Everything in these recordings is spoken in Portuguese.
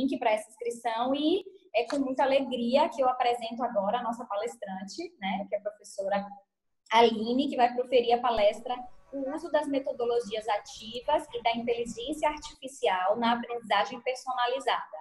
link para essa inscrição e é com muita alegria que eu apresento agora a nossa palestrante, né, que é a professora Aline, que vai proferir a palestra O uso das metodologias ativas e da inteligência artificial na aprendizagem personalizada.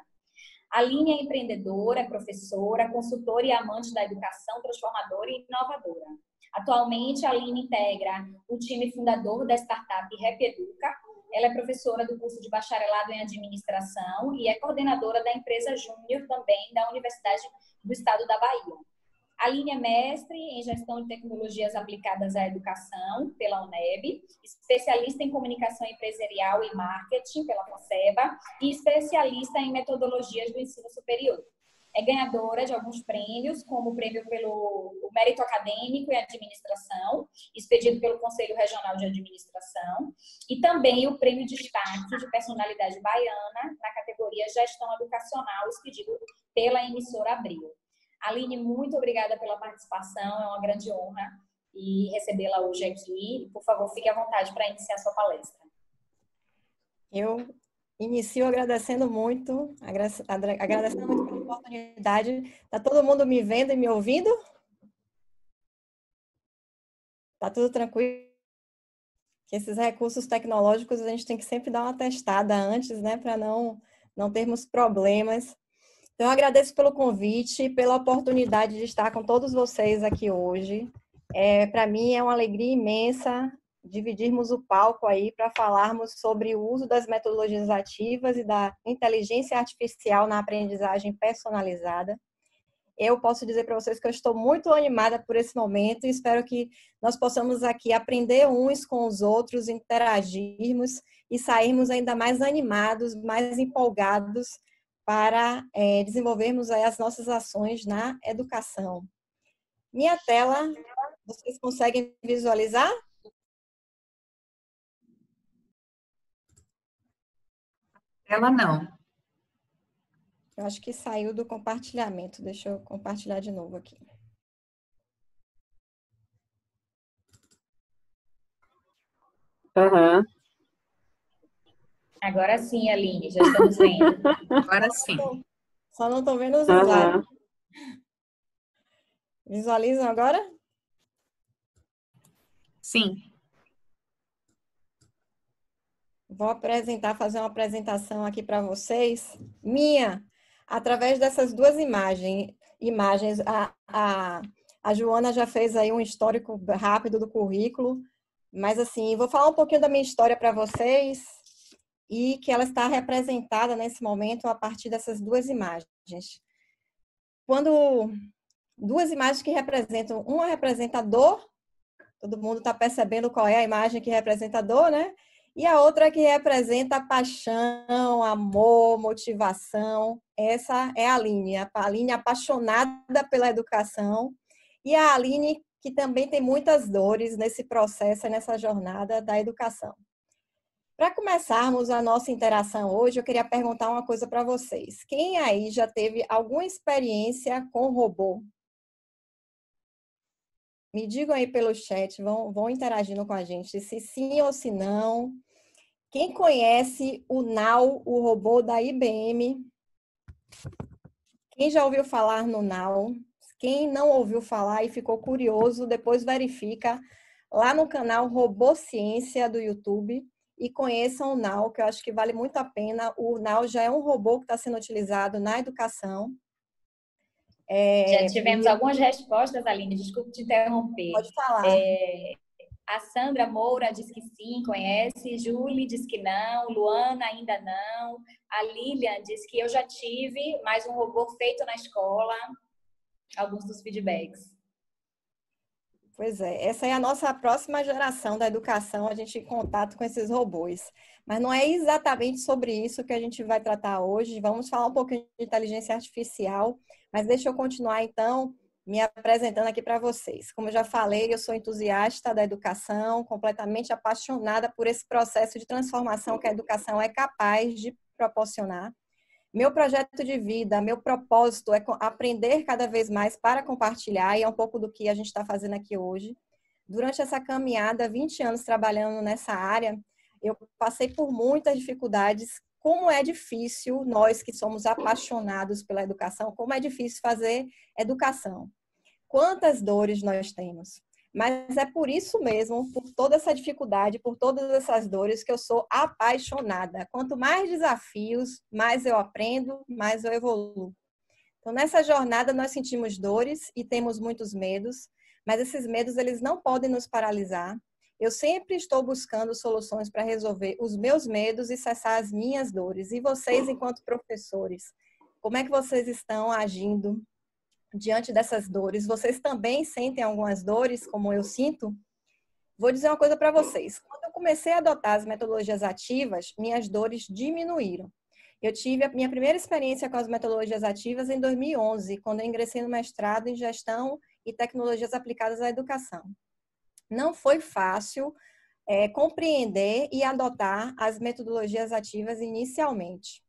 A Aline é empreendedora, professora, consultora e amante da educação transformadora e inovadora. Atualmente, a Aline integra o time fundador da startup Rap Educa. Ela é professora do curso de bacharelado em administração e é coordenadora da empresa Júnior também da Universidade do Estado da Bahia. A Aline é mestre em gestão de tecnologias aplicadas à educação pela UNEB, especialista em comunicação empresarial e marketing pela FONSEBA e especialista em metodologias do ensino superior. É ganhadora de alguns prêmios, como o prêmio pelo Mérito Acadêmico e Administração, expedido pelo Conselho Regional de Administração, e também o prêmio Destaque de Personalidade Baiana na categoria Gestão Educacional, expedido pela emissora Abril. Aline, muito obrigada pela participação, é uma grande honra e recebê-la hoje aqui. Por favor, fique à vontade para iniciar a sua palestra. Eu inicio agradecendo muito pela oportunidade. Está todo mundo me vendo e me ouvindo? Está tudo tranquilo? Que esses recursos tecnológicos a gente tem que sempre dar uma testada antes, né, para não termos problemas. Então, eu agradeço pelo convite, pela oportunidade de estar com todos vocês aqui hoje. Para mim é uma alegria imensa dividirmos o palco aí para falarmos sobre o uso das metodologias ativas e da inteligência artificial na aprendizagem personalizada. Eu posso dizer para vocês que eu estou muito animada por esse momento e espero que nós possamos aqui aprender uns com os outros, interagirmos e sairmos ainda mais animados, mais empolgados para desenvolvermos aí as nossas ações na educação. Minha tela, vocês conseguem visualizar? Ela não. Eu acho que saiu do compartilhamento. Deixa eu compartilhar de novo aqui. Uhum. Agora sim, Aline, já estamos vendo. Agora sim. Só não estou vendo os usuários. Visualizam agora? Sim. Vou fazer uma apresentação aqui para vocês, através dessas duas imagens. A Joana já fez aí um histórico rápido do currículo, mas assim, vou falar um pouquinho da minha história para vocês e que ela está representada nesse momento a partir dessas duas imagens. Duas imagens que representam, uma representa dor, todo mundo está percebendo qual é a imagem que representa dor, né? E a outra que representa paixão, amor, motivação. Essa é a Aline apaixonada pela educação e a Aline que também tem muitas dores nesse processo, nessa jornada da educação. Para começarmos a nossa interação hoje, eu queria perguntar uma coisa para vocês. Quem aí já teve alguma experiência com robô? Me digam aí pelo chat, vão interagindo com a gente, se sim ou se não. Quem conhece o Now, o robô da IBM? Quem já ouviu falar no Now? Quem não ouviu falar e ficou curioso, depois verifica lá no canal Robô Ciência do YouTube e conheçam o Now, que eu acho que vale muito a pena. O Now já é um robô que está sendo utilizado na educação. Já tivemos algumas respostas, Aline, desculpe te interromper. Pode falar. A Sandra Moura diz que sim, conhece. Julie diz que não. Luana ainda não. A Lilian diz que eu já tive mais um robô feito na escola. Alguns dos feedbacks. Pois é, essa é a nossa próxima geração da educação, a gente em contato com esses robôs. Mas não é exatamente sobre isso que a gente vai tratar hoje. Vamos falar um pouquinho de inteligência artificial, mas deixa eu continuar então me apresentando aqui para vocês. Como eu já falei, eu sou entusiasta da educação, completamente apaixonada por esse processo de transformação que a educação é capaz de proporcionar. Meu projeto de vida, meu propósito é aprender cada vez mais para compartilhar, e é um pouco do que a gente está fazendo aqui hoje. Durante essa caminhada, 20 anos trabalhando nessa área, eu passei por muitas dificuldades como é difícil, nós que somos apaixonados pela educação, como é difícil fazer educação. Quantas dores nós temos. Mas é por isso mesmo, por toda essa dificuldade, por todas essas dores, que eu sou apaixonada. Quanto mais desafios, mais eu aprendo, mais eu evoluo. Então, nessa jornada, nós sentimos dores e temos muitos medos, mas esses medos, eles não podem nos paralisar. Eu sempre estou buscando soluções para resolver os meus medos e cessar as minhas dores. E vocês, enquanto professores, como é que vocês estão agindo diante dessas dores? Vocês também sentem algumas dores, como eu sinto? Vou dizer uma coisa para vocês. Quando eu comecei a adotar as metodologias ativas, minhas dores diminuíram. Eu tive a minha primeira experiência com as metodologias ativas em 2011, quando eu ingressei no mestrado em Gestão e Tecnologias Aplicadas à Educação. Não foi fácil compreender e adotar as metodologias ativas inicialmente,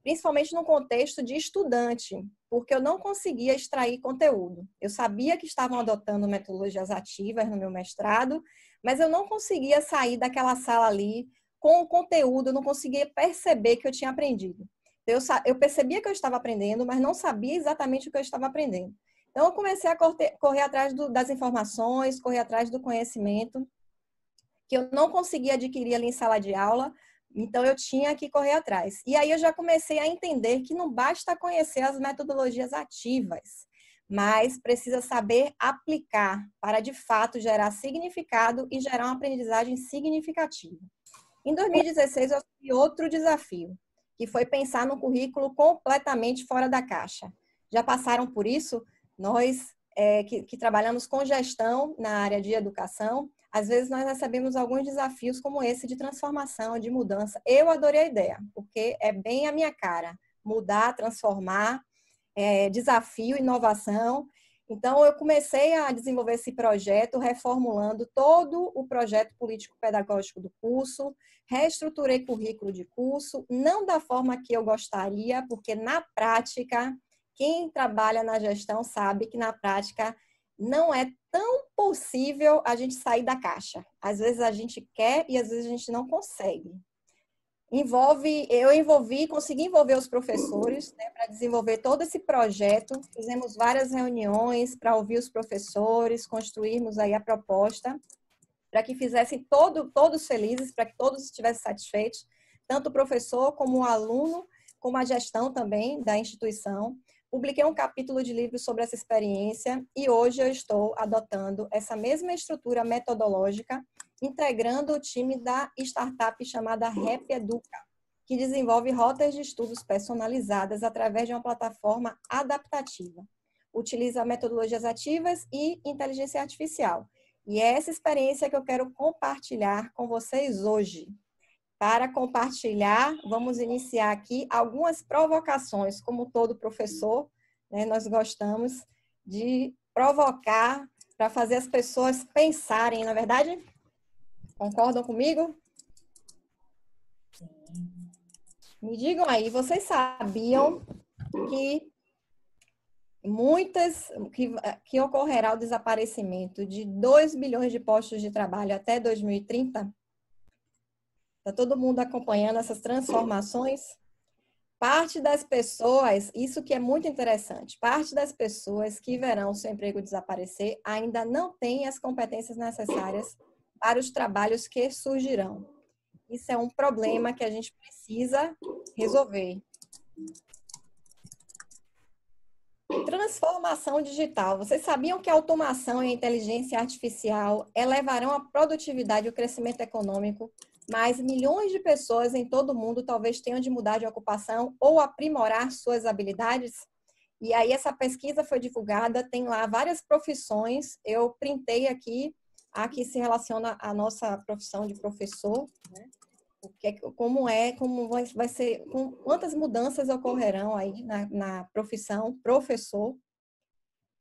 principalmente no contexto de estudante, porque eu não conseguia extrair conteúdo. Eu sabia que estavam adotando metodologias ativas no meu mestrado, mas eu não conseguia sair daquela sala ali com o conteúdo, eu não conseguia perceber que eu tinha aprendido. Eu percebia que eu estava aprendendo, mas não sabia exatamente o que eu estava aprendendo. Então, eu comecei a correr atrás das informações, correr atrás do conhecimento, que eu não conseguia adquirir ali em sala de aula, então eu tinha que correr atrás. E aí eu já comecei a entender que não basta conhecer as metodologias ativas, mas precisa saber aplicar para, de fato, gerar significado e gerar uma aprendizagem significativa. Em 2016, eu tive outro desafio, que foi pensar num currículo completamente fora da caixa. Já passaram por isso? Nós que trabalhamos com gestão na área de educação, às vezes nós recebemos alguns desafios como esse de transformação, de mudança. Eu adorei a ideia, porque é bem a minha cara. Mudar, transformar, desafio, inovação. Então, eu comecei a desenvolver esse projeto, reformulando todo o projeto político-pedagógico do curso, reestruturei currículo de curso, não da forma que eu gostaria, porque na prática, quem trabalha na gestão sabe que na prática não é tão possível a gente sair da caixa. Às vezes a gente quer e às vezes a gente não consegue. Consegui envolver os professores, né, para desenvolver todo esse projeto. Fizemos várias reuniões para ouvir os professores, construirmos aí a proposta para que fizessem todos felizes, para que todos estivessem satisfeitos, tanto o professor como o aluno, como a gestão também da instituição. Publiquei um capítulo de livro sobre essa experiência e hoje eu estou adotando essa mesma estrutura metodológica, integrando o time da startup chamada Rap Educa, que desenvolve rotas de estudos personalizadas através de uma plataforma adaptativa. Utiliza metodologias ativas e inteligência artificial. E é essa experiência que eu quero compartilhar com vocês hoje. Para compartilhar, vamos iniciar aqui algumas provocações, como todo professor, né, nós gostamos de provocar para fazer as pessoas pensarem, não é verdade? Concordam comigo? Me digam aí, vocês sabiam que ocorrerá o desaparecimento de 2 bilhões de postos de trabalho até 2030? Está todo mundo acompanhando essas transformações? Parte das pessoas, isso que é muito interessante, parte das pessoas que verão seu emprego desaparecer ainda não têm as competências necessárias para os trabalhos que surgirão. Isso é um problema que a gente precisa resolver. Transformação digital. Vocês sabiam que a automação e a inteligência artificial elevarão a produtividade e o crescimento econômico, mas milhões de pessoas em todo o mundo talvez tenham de mudar de ocupação ou aprimorar suas habilidades? E aí essa pesquisa foi divulgada, tem lá várias profissões, eu printei aqui, a que se relaciona à nossa profissão de professor, né? Como vai ser, quantas mudanças ocorrerão aí na profissão professor.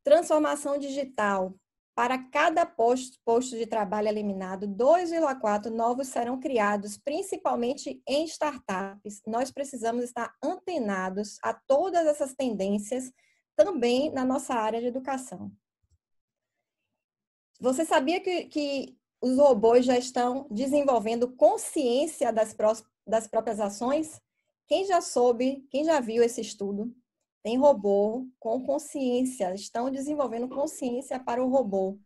Transformação digital. Para cada posto de trabalho eliminado, 2,4 novos serão criados, principalmente em startups. Nós precisamos estar antenados a todas essas tendências também na nossa área de educação. Você sabia que os robôs já estão desenvolvendo consciência das próprias ações? Quem já viu esse estudo, tem robô com consciência, estão desenvolvendo consciência para o robô.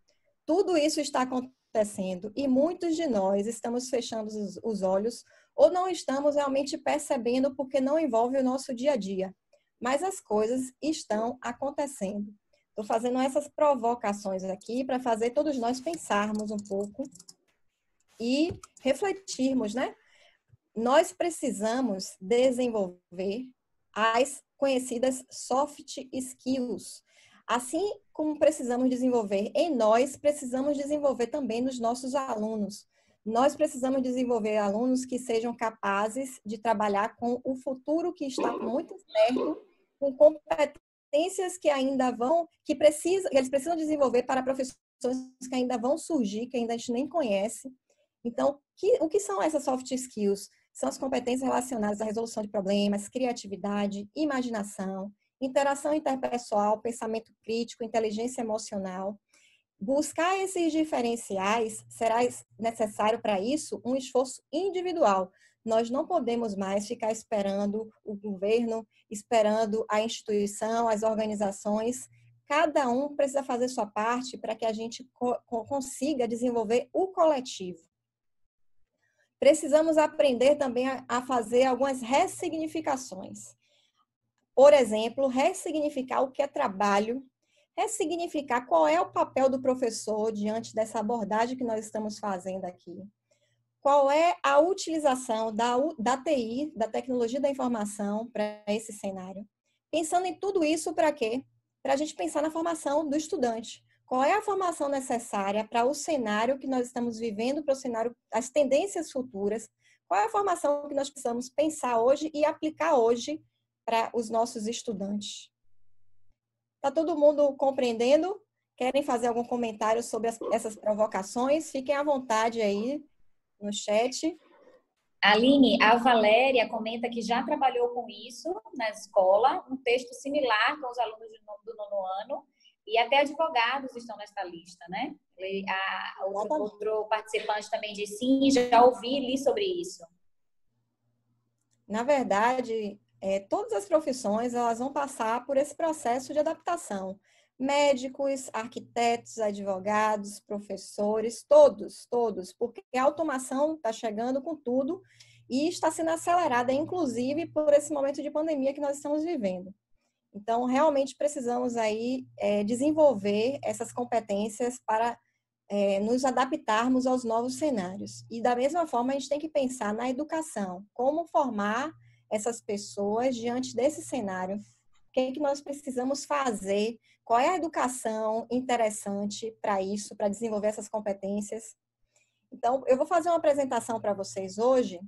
Tudo isso está acontecendo e muitos de nós estamos fechando os olhos ou não estamos realmente percebendo porque não envolve o nosso dia a dia. Mas as coisas estão acontecendo. Estou fazendo essas provocações aqui para fazer todos nós pensarmos um pouco e refletirmos, né? Nós precisamos desenvolver as conhecidas soft skills. Assim como precisamos desenvolver em nós, precisamos desenvolver também nos nossos alunos. Nós precisamos desenvolver alunos que sejam capazes de trabalhar com o futuro que está muito perto, com competências que ainda eles precisam desenvolver para profissões que ainda vão surgir, que ainda a gente nem conhece. Então, o que são essas soft skills? São as competências relacionadas à resolução de problemas, criatividade, imaginação, interação interpessoal, pensamento crítico, inteligência emocional. Buscar esses diferenciais será necessário para isso um esforço individual. Nós não podemos mais ficar esperando o governo, esperando a instituição, as organizações. Cada um precisa fazer sua parte para que a gente consiga desenvolver o coletivo. Precisamos aprender também a fazer algumas ressignificações. Por exemplo, ressignificar o que é trabalho, ressignificar qual é o papel do professor diante dessa abordagem que nós estamos fazendo aqui. Qual é a utilização da TI, da tecnologia da informação, para esse cenário. Pensando em tudo isso para quê? Para a gente pensar na formação do estudante. Qual é a formação necessária para o cenário que nós estamos vivendo, para o cenário, as tendências futuras? Qual é a formação que nós precisamos pensar hoje e aplicar hoje para os nossos estudantes? Está todo mundo compreendendo? Querem fazer algum comentário sobre essas provocações? Fiquem à vontade aí no chat. Aline, a Valéria comenta que já trabalhou com isso na escola, um texto similar com os alunos do nono ano, e até advogados estão nesta lista, né? Outro participante também disse, sim, já ouvi e li sobre isso. Na verdade, todas as profissões elas vão passar por esse processo de adaptação. Médicos, arquitetos, advogados, professores, todos, porque a automação está chegando com tudo e está sendo acelerada, inclusive, por esse momento de pandemia que nós estamos vivendo. Então, realmente precisamos aí desenvolver essas competências para nos adaptarmos aos novos cenários. E da mesma forma, a gente tem que pensar na educação, como formar essas pessoas diante desse cenário. O que é que nós precisamos fazer? Qual é a educação interessante para isso, para desenvolver essas competências? Então, eu vou fazer uma apresentação para vocês hoje,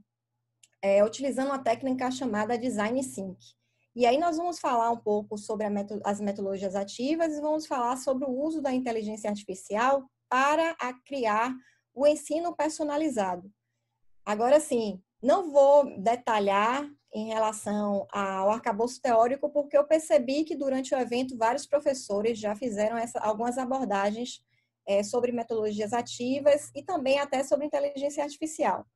utilizando uma técnica chamada Design Thinking. E aí nós vamos falar um pouco sobre as metodologias ativas e vamos falar sobre o uso da inteligência artificial para criar o ensino personalizado. Agora, sim, não vou detalhar em relação ao arcabouço teórico, porque eu percebi que durante o evento vários professores já fizeram algumas abordagens sobre metodologias ativas e também até sobre inteligência artificial.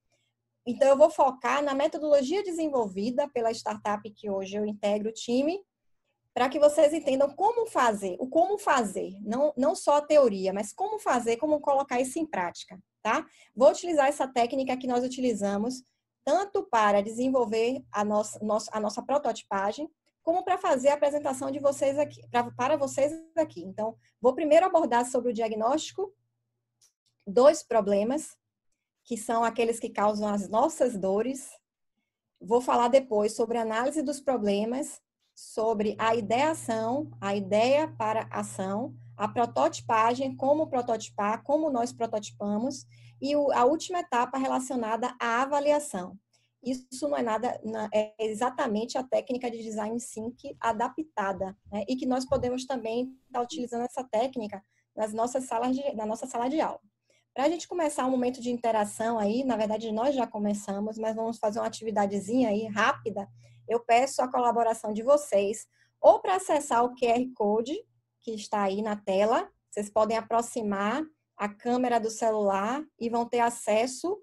Então, eu vou focar na metodologia desenvolvida pela startup que hoje eu integro o time, para que vocês entendam como fazer, não só a teoria, mas como fazer, como colocar isso em prática, tá? Vou utilizar essa técnica que nós utilizamos tanto para desenvolver a nossa prototipagem, como para fazer a apresentação de vocês aqui, para vocês aqui. Então, vou primeiro abordar sobre o diagnóstico dos problemas, que são aqueles que causam as nossas dores. Vou falar depois sobre a análise dos problemas, sobre a ideação, a ideia para a ação, a prototipagem, como prototipar, como nós prototipamos, e a última etapa relacionada à avaliação. Isso não é nada, é exatamente a técnica de Design Thinking adaptada, né? E que nós podemos também estar utilizando essa técnica na nossa sala de aula. Para a gente começar um momento de interação aí, na verdade nós já começamos, mas vamos fazer uma atividadezinha aí rápida. Eu peço a colaboração de vocês, ou para acessar o QR Code que está aí na tela, vocês podem aproximar a câmera do celular e vão ter acesso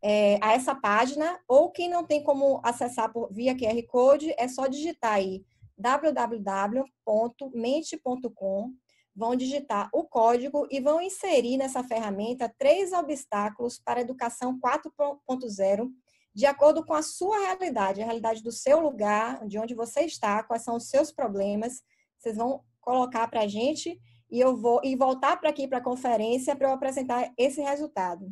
a essa página, ou quem não tem como acessar via QR Code, é só digitar aí www.mente.com, vão digitar o código e vão inserir nessa ferramenta 3 obstáculos para a educação 4.0, de acordo com a sua realidade, a realidade do seu lugar, de onde você está, quais são os seus problemas. Vocês vão colocar para a gente e eu vou voltar para aqui para a conferência para eu apresentar esse resultado.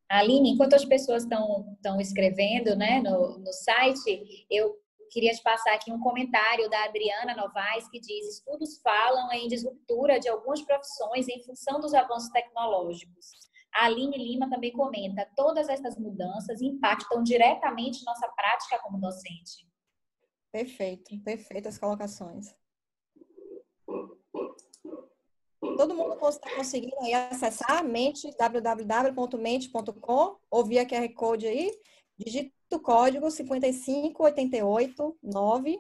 Aline, enquanto as pessoas estão escrevendo, né, no site, eu queria te passar aqui um comentário da Adriana Novaes, que diz: estudos falam em disruptura de algumas profissões em função dos avanços tecnológicos. A Aline Lima também comenta: todas essas mudanças impactam diretamente nossa prática como docente. Perfeito, perfeitas colocações. Todo mundo está conseguindo aí acessar www.mente.com, ou via QR Code aí, digita o código 55889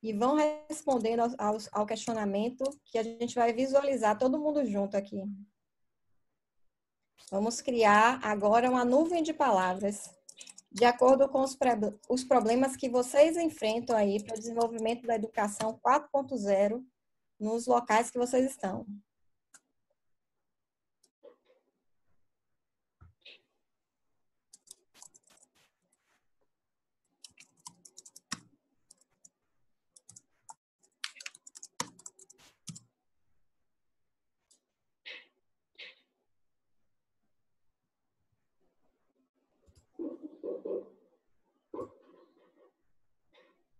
e vão respondendo ao questionamento que a gente vai visualizar todo mundo junto aqui. Vamos criar agora uma nuvem de palavras, de acordo com os problemas que vocês enfrentam aí para o desenvolvimento da educação 4.0 nos locais que vocês estão.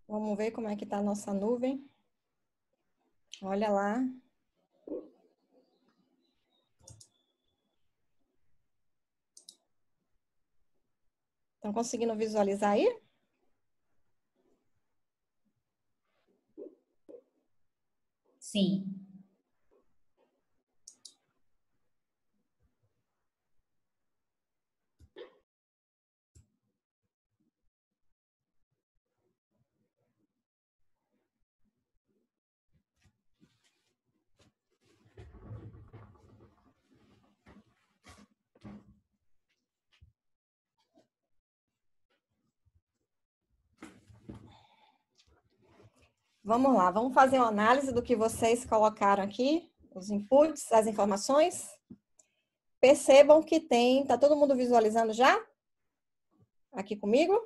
Vamos ver como é que está a nossa nuvem. Olha lá. Estão conseguindo visualizar aí? Sim. Vamos lá, vamos fazer uma análise do que vocês colocaram aqui, os inputs, as informações. Percebam que tá todo mundo visualizando já? Aqui comigo?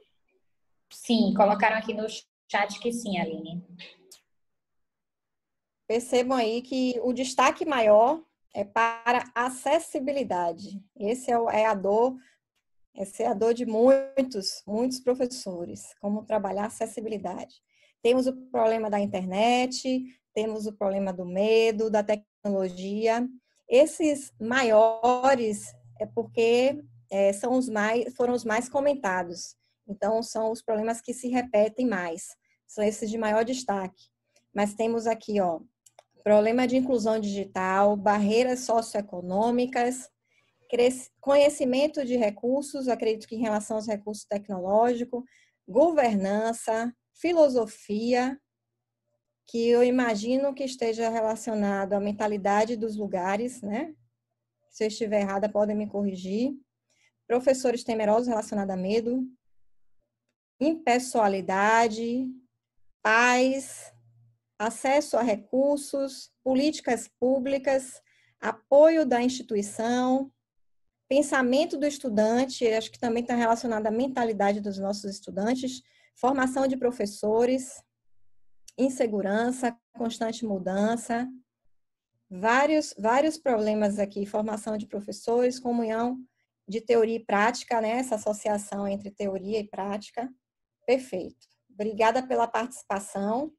Sim, colocaram aqui no chat que sim, Aline. Percebam aí que o destaque maior é para acessibilidade. Essa é a dor de muitos professores, como trabalhar acessibilidade. Temos o problema da internet, temos o problema do medo, da tecnologia. Esses maiores é porque foram os mais comentados. Então, são os problemas que se repetem mais. São esses de maior destaque. Mas temos aqui, ó, problema de inclusão digital, barreiras socioeconômicas, conhecimento de recursos, acredito que em relação aos recursos tecnológicos, governança, filosofia, que eu imagino que esteja relacionado à mentalidade dos lugares, né? Se eu estiver errada, podem me corrigir. Professores temerosos relacionados a medo, impessoalidade, paz, acesso a recursos, políticas públicas, apoio da instituição, pensamento do estudante, acho que também está relacionado à mentalidade dos nossos estudantes, formação de professores, insegurança, constante mudança, vários problemas aqui, formação de professores, comunhão de teoria e prática, né? Essa associação entre teoria e prática. Perfeito. Obrigada pela participação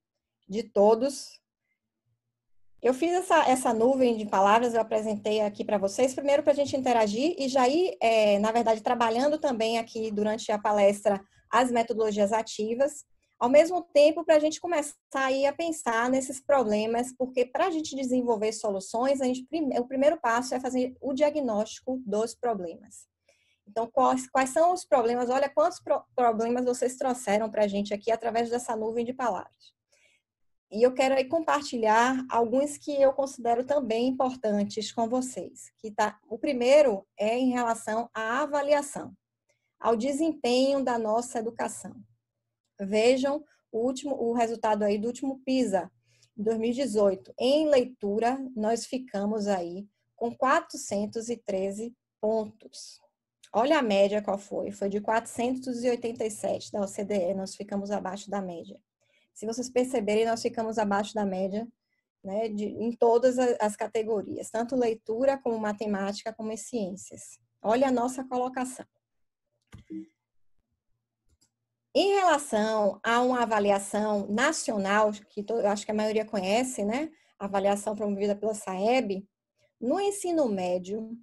de todos. Eu fiz essa nuvem de palavras, eu apresentei aqui para vocês, primeiro para a gente interagir e já ir, na verdade, trabalhando também aqui durante a palestra as metodologias ativas, ao mesmo tempo para a gente começar aí a pensar nesses problemas, porque para a gente desenvolver soluções, o primeiro passo é fazer o diagnóstico dos problemas. Então, quais são os problemas? Olha quantos problemas vocês trouxeram para a gente aqui através dessa nuvem de palavras. E eu quero aí compartilhar alguns que eu considero também importantes com vocês. O primeiro é em relação à avaliação, ao desempenho da nossa educação. Vejam o resultado aí do último PISA, em 2018. Em leitura, nós ficamos aí com 413 pontos. Olha a média qual foi. Foi de 487 da OCDE, nós ficamos abaixo da média. Se vocês perceberem, nós ficamos abaixo da média, né, em todas as categorias, tanto leitura, como matemática, como em ciências. Olha a nossa colocação. Em relação a uma avaliação nacional, que eu acho que a maioria conhece, né, a avaliação promovida pela SAEB, no ensino médio,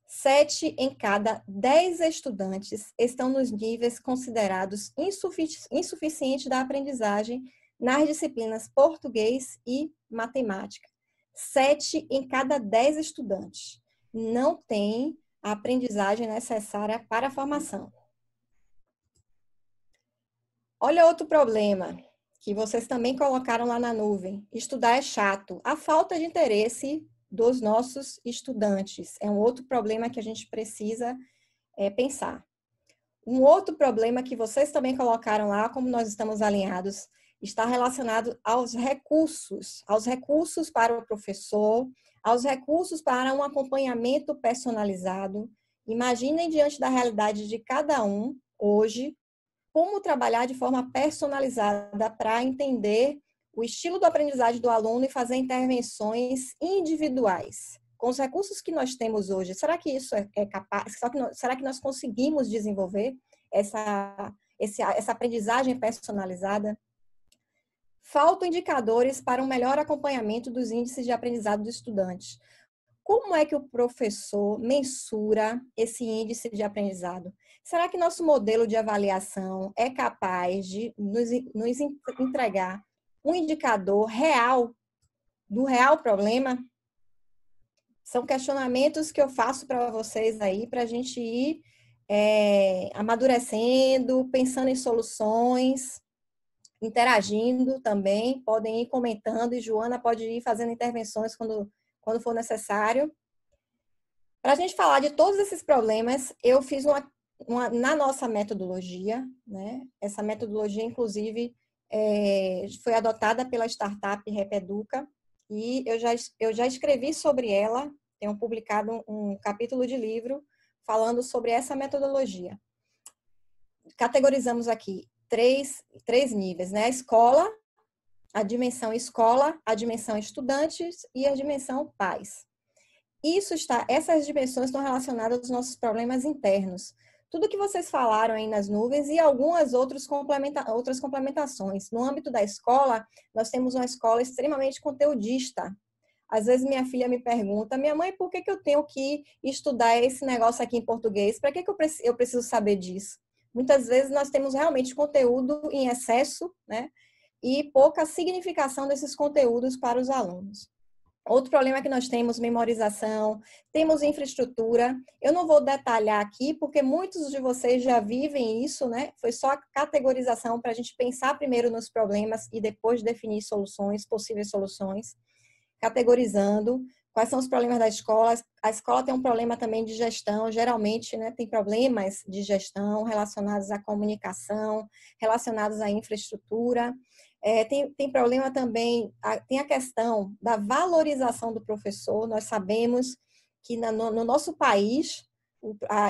7 em cada 10 estudantes estão nos níveis considerados insuficientes da aprendizagem nas disciplinas português e matemática. 7 em cada 10 estudantes não têm a aprendizagem necessária para a formação. Olha outro problema que vocês também colocaram lá na nuvem. Estudar é chato. A falta de interesse dos nossos estudantes é um outro problema que a gente precisa pensar. Um outro problema que vocês também colocaram lá, como nós estamos alinhados, está relacionado aos recursos para o professor, aos recursos para um acompanhamento personalizado. Imaginem diante da realidade de cada um, hoje, como trabalhar de forma personalizada para entender o estilo de aprendizagem do aluno e fazer intervenções individuais. Com os recursos que nós temos hoje, será que isso é capaz? Será que nós conseguimos desenvolver essa aprendizagem personalizada? Faltam indicadores para um melhor acompanhamento dos índices de aprendizado dos estudantes. Como é que o professor mensura esse índice de aprendizado? Será que nosso modelo de avaliação é capaz de nos entregar um indicador real do real problema? São questionamentos que eu faço para vocês aí, para a gente ir amadurecendo, pensando em soluções, interagindo também, podem ir comentando e Joana pode ir fazendo intervenções quando for necessário. Para a gente falar de todos esses problemas, eu fiz na nossa metodologia, né? Essa metodologia, inclusive, foi adotada pela startup Repeduca e eu já escrevi sobre ela, tenho publicado um capítulo de livro falando sobre essa metodologia. Categorizamos aqui três níveis, né? A dimensão escola, a dimensão estudantes e a dimensão pais. Essas dimensões estão relacionadas aos nossos problemas internos. Tudo que vocês falaram aí nas nuvens e algumas outras complementações. No âmbito da escola, nós temos uma escola extremamente conteudista. Às vezes minha filha me pergunta, minha mãe, por que eu tenho que estudar esse negócio aqui em português? Para que eu preciso saber disso? Muitas vezes nós temos realmente conteúdo em excesso, né? E pouca significação desses conteúdos para os alunos. Outro problema que nós temos, memorização, temos infraestrutura. Eu não vou detalhar aqui, porque muitos de vocês já vivem isso, né? Foi só a categorização para a gente pensar primeiro nos problemas e depois definir soluções, possíveis soluções. Categorizando quais são os problemas da escola. A escola tem um problema também de gestão, geralmente, né, tem problemas de gestão relacionados à comunicação, relacionados à infraestrutura. Tem problema também, tem a questão da valorização do professor. Nós sabemos que no nosso país,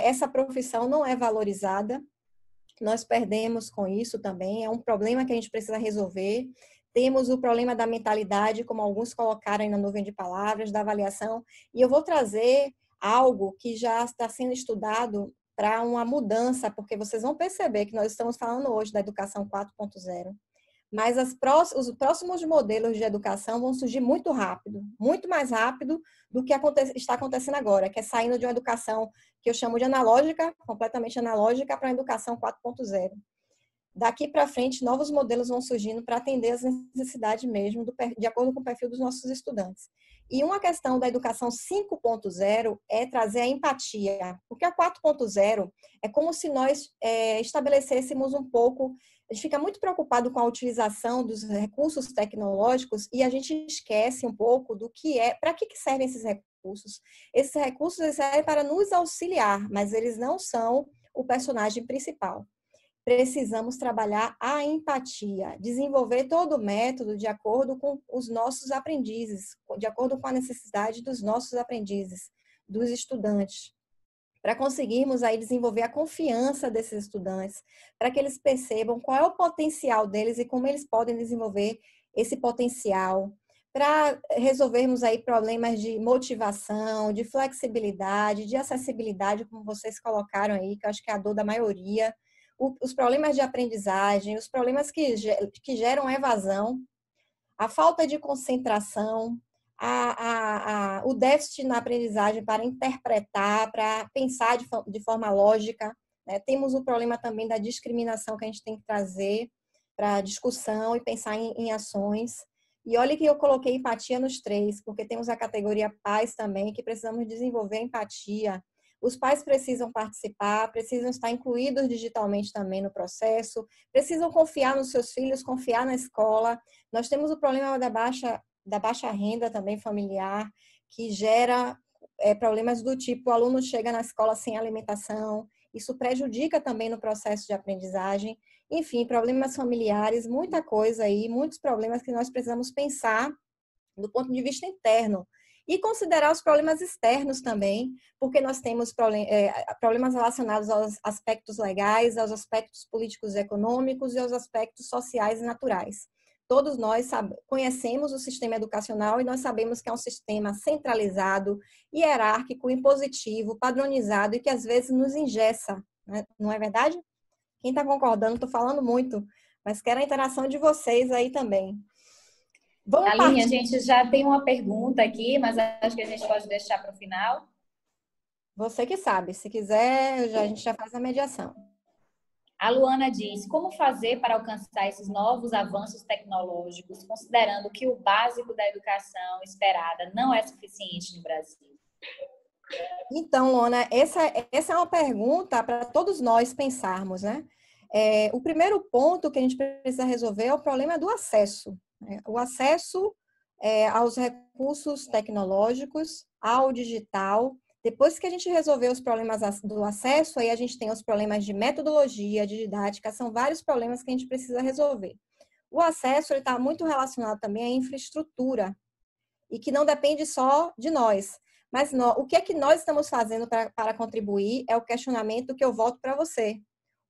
essa profissão não é valorizada. Nós perdemos com isso também, é um problema que a gente precisa resolver. Temos o problema da mentalidade, como alguns colocaram aí na nuvem de palavras, da avaliação. E eu vou trazer algo que já está sendo estudado para uma mudança, porque vocês vão perceber que nós estamos falando hoje da educação 4.0. Mas os próximos modelos de educação vão surgir muito rápido, muito mais rápido do que está acontecendo agora, que é saindo de uma educação que eu chamo de analógica, completamente analógica, para uma educação 4.0. daqui para frente, novos modelos vão surgindo para atender as necessidades mesmo, de acordo com o perfil dos nossos estudantes. E uma questão da educação 5.0 é trazer a empatia, porque a 4.0 é como se nós estabelecêssemos um pouco, a gente fica muito preocupado com a utilização dos recursos tecnológicos e a gente esquece um pouco do que para que servem esses recursos. Esses recursos servem para nos auxiliar, mas eles não são o personagem principal. Precisamos trabalhar a empatia, desenvolver todo o método de acordo com os nossos aprendizes, de acordo com a necessidade dos nossos aprendizes, dos estudantes, para conseguirmos aí desenvolver a confiança desses estudantes, para que eles percebam qual é o potencial deles e como eles podem desenvolver esse potencial, para resolvermos aí problemas de motivação, de flexibilidade, de acessibilidade, como vocês colocaram aí, que eu acho que é a dor da maioria, os problemas de aprendizagem, os problemas que geram evasão, a falta de concentração, o déficit na aprendizagem para interpretar, para pensar de forma lógica. Né? Temos o problema também da discriminação que a gente tem que trazer para discussão e pensar em ações. E olha que eu coloquei empatia nos 3, porque temos a categoria pais também, que precisamos desenvolver empatia. Os pais precisam participar, precisam estar incluídos digitalmente também no processo, precisam confiar nos seus filhos, confiar na escola. Nós temos o problema da baixa renda também familiar, que gera problemas do tipo, o aluno chega na escola sem alimentação, isso prejudica também no processo de aprendizagem. Enfim, problemas familiares, muita coisa aí, muitos problemas que nós precisamos pensar do ponto de vista interno. E considerar os problemas externos também, porque nós temos problemas relacionados aos aspectos legais, aos aspectos políticos e econômicos e aos aspectos sociais e naturais. Todos nós conhecemos o sistema educacional e nós sabemos que é um sistema centralizado, hierárquico, impositivo, padronizado e que às vezes nos engessa, né? Não é verdade? Quem está concordando, estou falando muito, mas quero a interação de vocês aí também. Aline, a gente já tem uma pergunta aqui, mas acho que a gente pode deixar para o final. Você que sabe, se quiser, a gente já faz a mediação. A Luana diz, como fazer para alcançar esses novos avanços tecnológicos, considerando que o básico da educação esperada não é suficiente no Brasil? Então, Luana, essa é uma pergunta para todos nós pensarmos, né? O primeiro ponto que a gente precisa resolver é o problema do acesso. O acesso aos recursos tecnológicos, ao digital. Depois que a gente resolver os problemas do acesso, aí a gente tem os problemas de metodologia, de didática, são vários problemas que a gente precisa resolver. O acesso está muito relacionado também à infraestrutura, e que não depende só de nós. Mas o que é que nós estamos fazendo para contribuir é o questionamento que eu volto para você.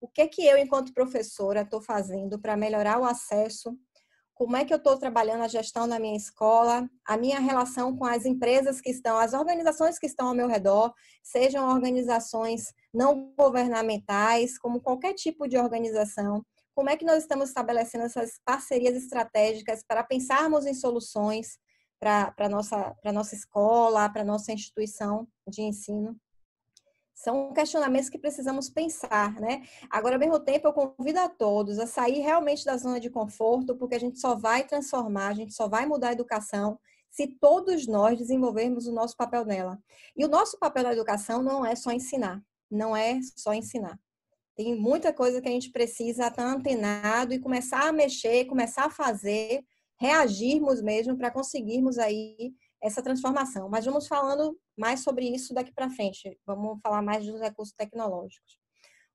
O que é que eu, enquanto professora, estou fazendo para melhorar o acesso? Como é que eu estou trabalhando a gestão da minha escola, a minha relação com as empresas que estão, as organizações que estão ao meu redor, sejam organizações não governamentais, como qualquer tipo de organização. Como é que nós estamos estabelecendo essas parcerias estratégicas para pensarmos em soluções para a nossa escola, para a nossa instituição de ensino? São questionamentos que precisamos pensar, né? Agora, ao mesmo tempo, eu convido a todos a sair realmente da zona de conforto, porque a gente só vai transformar, a gente só vai mudar a educação se todos nós desenvolvermos o nosso papel nela. E o nosso papel na educação não é só ensinar, não é só ensinar. Tem muita coisa que a gente precisa estar antenado e começar a mexer, começar a fazer, reagirmos mesmo para conseguirmos aí essa transformação. Mas vamos falando mais sobre isso daqui para frente. Vamos falar mais dos recursos tecnológicos.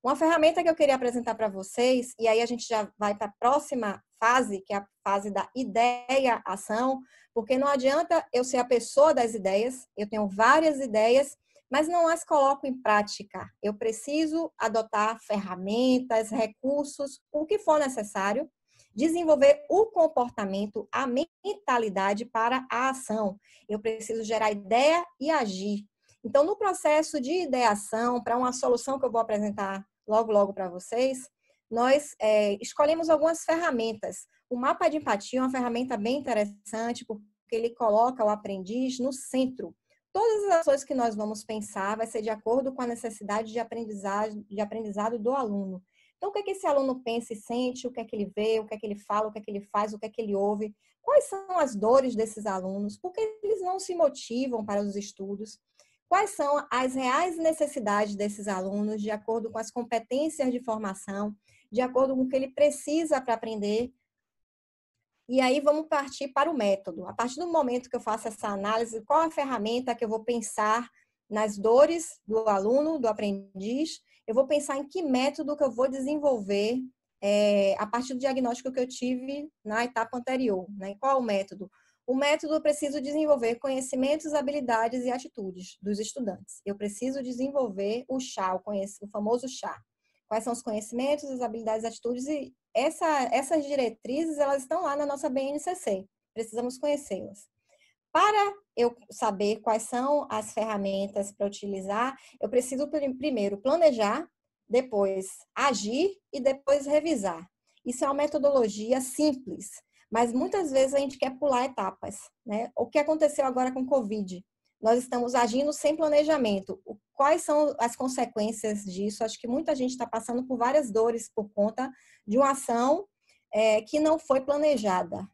Uma ferramenta que eu queria apresentar para vocês, e aí a gente já vai para a próxima fase, que é a fase da ideia-ação, porque não adianta eu ser a pessoa das ideias, eu tenho várias ideias, mas não as coloco em prática. Eu preciso adotar ferramentas, recursos, o que for necessário, desenvolver o comportamento, a mentalidade para a ação. Eu preciso gerar ideia e agir. Então, no processo de ideação, para uma solução que eu vou apresentar logo para vocês, nós escolhemos algumas ferramentas. O mapa de empatia é uma ferramenta bem interessante, porque ele coloca o aprendiz no centro. Todas as ações que nós vamos pensar vai ser de acordo com a necessidade de aprendizado do aluno. Então, o que é que esse aluno pensa e sente, o que é que ele vê, o que é que ele fala, o que é que ele faz, o que é que ele ouve, quais são as dores desses alunos, por que eles não se motivam para os estudos, quais são as reais necessidades desses alunos, de acordo com as competências de formação, de acordo com o que ele precisa para aprender. E aí vamos partir para o método. A partir do momento que eu faço essa análise, qual a ferramenta que eu vou pensar nas dores do aluno, do aprendiz, eu vou pensar em que método que eu vou desenvolver a partir do diagnóstico que eu tive na etapa anterior. Né? Qual é o método? O método eu preciso desenvolver conhecimentos, habilidades e atitudes dos estudantes. Eu preciso desenvolver o chá, o famoso chá. Quais são os conhecimentos, as habilidades, as atitudes e essas diretrizes, elas estão lá na nossa BNCC. Precisamos conhecê-las. Para eu saber quais são as ferramentas para utilizar, eu preciso primeiro planejar, depois agir e depois revisar. Isso é uma metodologia simples, mas muitas vezes a gente quer pular etapas, né? O que aconteceu agora com o Covid? Nós estamos agindo sem planejamento. Quais são as consequências disso? Acho que muita gente está passando por várias dores por conta de uma ação que não foi planejada.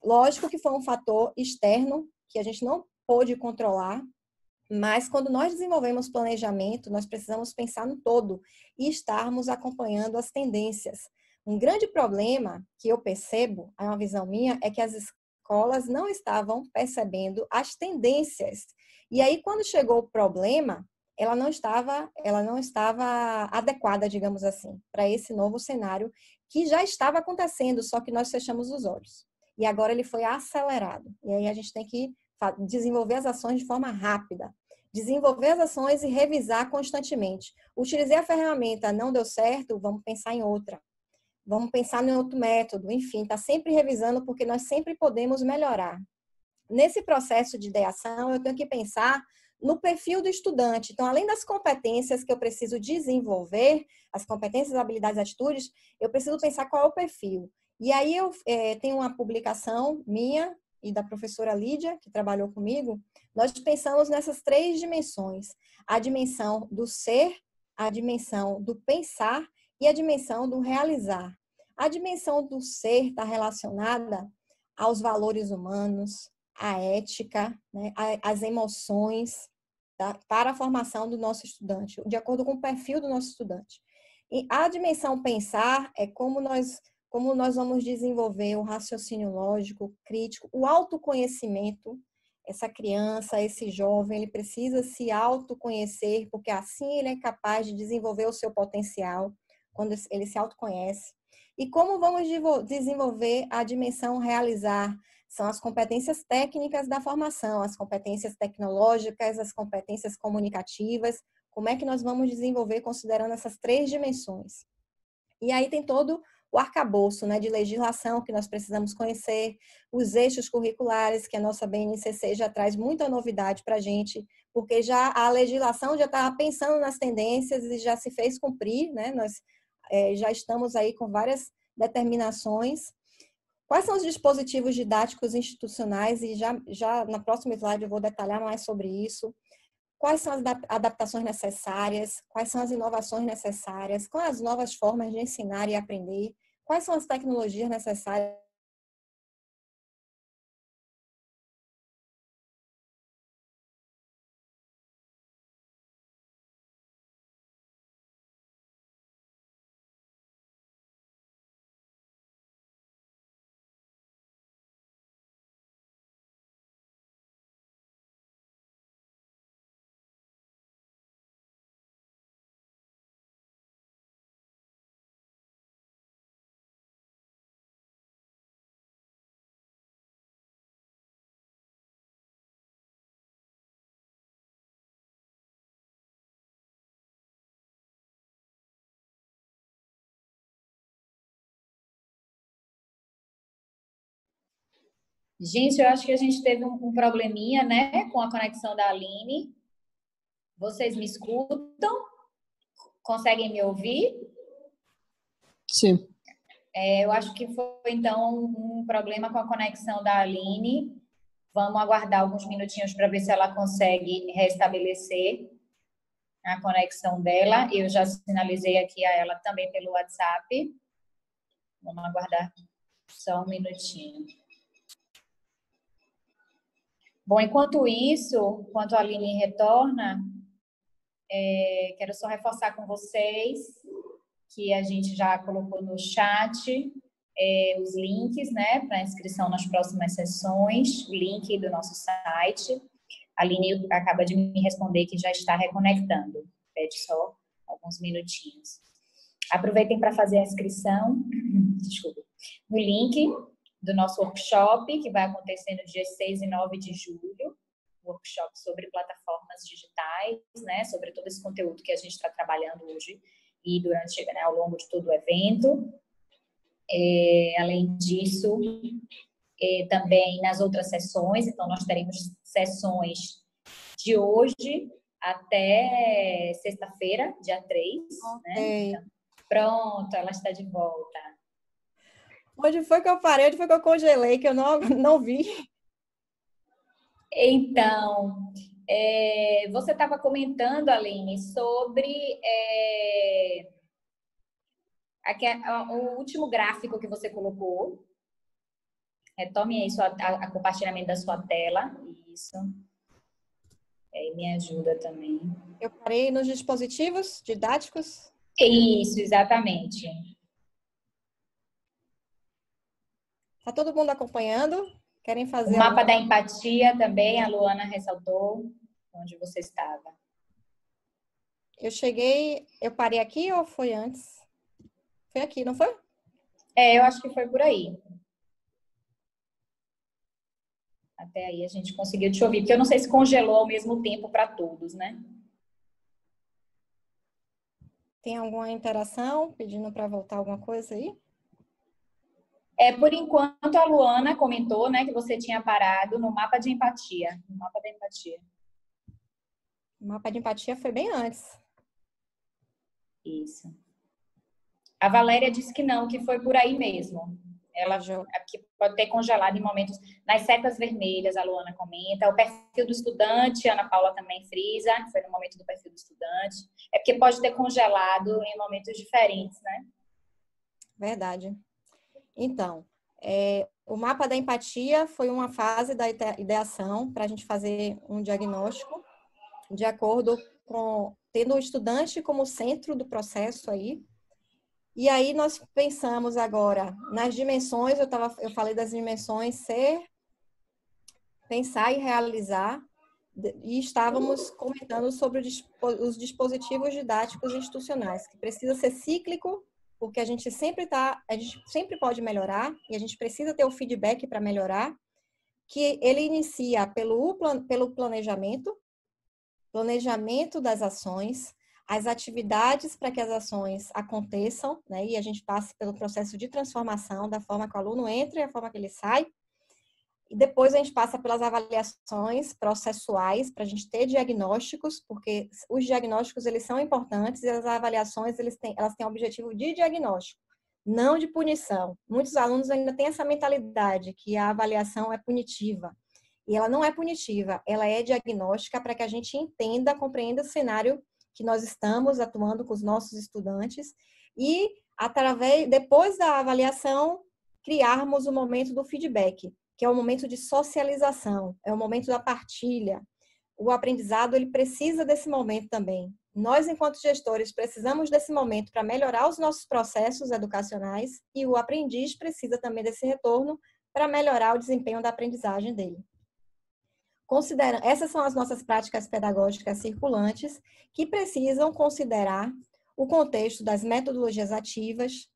Lógico que foi um fator externo que a gente não pôde controlar, mas quando nós desenvolvemos planejamento, nós precisamos pensar no todo e estarmos acompanhando as tendências. Um grande problema que eu percebo, é uma visão minha, é que as escolas não estavam percebendo as tendências. E aí, quando chegou o problema, ela não estava adequada, digamos assim, para esse novo cenário que já estava acontecendo, só que nós fechamos os olhos. E agora ele foi acelerado. E aí a gente tem que desenvolver as ações de forma rápida. Desenvolver as ações e revisar constantemente. Utilizei a ferramenta, não deu certo, vamos pensar em outra. Vamos pensar em outro método. Enfim, está sempre revisando porque nós sempre podemos melhorar. Nesse processo de ideação, eu tenho que pensar no perfil do estudante. Então, além das competências que eu preciso desenvolver, as competências, habilidades, atitudes, eu preciso pensar qual é o perfil. E aí eu tenho uma publicação minha e da professora Lídia, que trabalhou comigo, nós pensamos nessas 3 dimensões. A dimensão do ser, a dimensão do pensar e a dimensão do realizar. A dimensão do ser está relacionada aos valores humanos, à ética, né, às emoções, tá? Para a formação do nosso estudante, de acordo com o perfil do nosso estudante. E a dimensão pensar é como nós vamos desenvolver o raciocínio lógico, crítico, o autoconhecimento. Essa criança, esse jovem, ele precisa se autoconhecer, porque assim ele é capaz de desenvolver o seu potencial, quando ele se autoconhece. E como vamos desenvolver a dimensão realizar? São as competências técnicas da formação, as competências tecnológicas, as competências comunicativas. Como é que nós vamos desenvolver considerando essas 3 dimensões? E aí tem todo o arcabouço, né, de legislação que nós precisamos conhecer, os eixos curriculares, que a nossa BNCC já traz muita novidade para a gente, porque já a legislação já estava pensando nas tendências e já se fez cumprir, né? Nós já estamos aí com várias determinações. Quais são os dispositivos didáticos institucionais? E já na próxima slide eu vou detalhar mais sobre isso. Quais são as adaptações necessárias? Quais são as inovações necessárias? Quais as novas formas de ensinar e aprender? Quais são as tecnologias necessárias? Gente, eu acho que a gente teve um probleminha, né, com a conexão da Aline. Vocês me escutam? Conseguem me ouvir? Sim. Eu acho que foi, então, um problema com a conexão da Aline. Vamos aguardar alguns minutinhos para ver se ela consegue restabelecer. a conexão dela. Eu já sinalizei aqui a ela também pelo WhatsApp. Vamos aguardar só um minutinho. Bom, enquanto isso, enquanto a Aline retorna, quero só reforçar com vocês que a gente já colocou no chat os links, né, para inscrição nas próximas sessões, o link do nosso site. A Aline acaba de me responder que já está reconectando. Pede só alguns minutinhos. Aproveitem para fazer a inscrição, desculpa, no link do nosso workshop, que vai acontecer no dia 6 e 9 de julho, workshop sobre plataformas digitais, né, sobre todo esse conteúdo que a gente está trabalhando hoje e durante, né, ao longo de todo o evento. Além disso, também nas outras sessões, então nós teremos sessões de hoje até sexta-feira, dia 3, né? Então, pronto, ela está de volta. Onde foi que eu parei? Onde foi que eu congelei, que eu não vi? Então, você estava comentando, Aline, sobre o último gráfico que você colocou. Retome aí a compartilhamento da sua tela. Isso. Aí me ajuda também. Eu parei nos dispositivos didáticos? Isso, exatamente. Está todo mundo acompanhando? Querem fazer o mapa da empatia também, a Luana ressaltou onde você estava. Eu parei aqui ou foi antes? Foi aqui, não foi? Eu acho que foi por aí. Até aí a gente conseguiu te ouvir, porque eu não sei se congelou ao mesmo tempo para todos, né? Tem alguma interação pedindo para voltar alguma coisa aí? Por enquanto, a Luana comentou, né, que você tinha parado no mapa de empatia. No mapa da empatia. O mapa de empatia foi bem antes. Isso. A Valéria disse que não, que foi por aí mesmo. Ela que pode ter congelado em momentos. Nas setas vermelhas, a Luana comenta. O perfil do estudante, a Ana Paula também frisa, que foi no momento do perfil do estudante. É porque pode ter congelado em momentos diferentes, né? Verdade. Então, o mapa da empatia foi uma fase da ideação para a gente fazer um diagnóstico de acordo com tendo o estudante como centro do processo aí. E aí nós pensamos agora nas dimensões, eu falei das dimensões ser, pensar e realizar, e estávamos comentando sobre os dispositivos didáticos institucionais, que precisa ser cíclico, porque a gente sempre pode melhorar, e a gente precisa ter o feedback para melhorar, que ele inicia pelo planejamento das ações, as atividades para que as ações aconteçam, né? E a gente passe pelo processo de transformação, da forma que o aluno entra e a forma que ele sai. E depois a gente passa pelas avaliações processuais, para a gente ter diagnósticos, porque os diagnósticos, eles são importantes, e as avaliações, elas têm o objetivo de diagnóstico, não de punição. Muitos alunos ainda têm essa mentalidade, que a avaliação é punitiva. E ela não é punitiva, ela é diagnóstica para que a gente entenda, compreenda o cenário que nós estamos atuando com os nossos estudantes e, depois da avaliação, criarmos o momento do feedback, que é o momento de socialização, é o momento da partilha. O aprendizado, ele precisa desse momento também. Nós, enquanto gestores, precisamos desse momento para melhorar os nossos processos educacionais e o aprendiz precisa também desse retorno para melhorar o desempenho da aprendizagem dele. Essas são as nossas práticas pedagógicas circulantes que precisam considerar o contexto das metodologias ativas,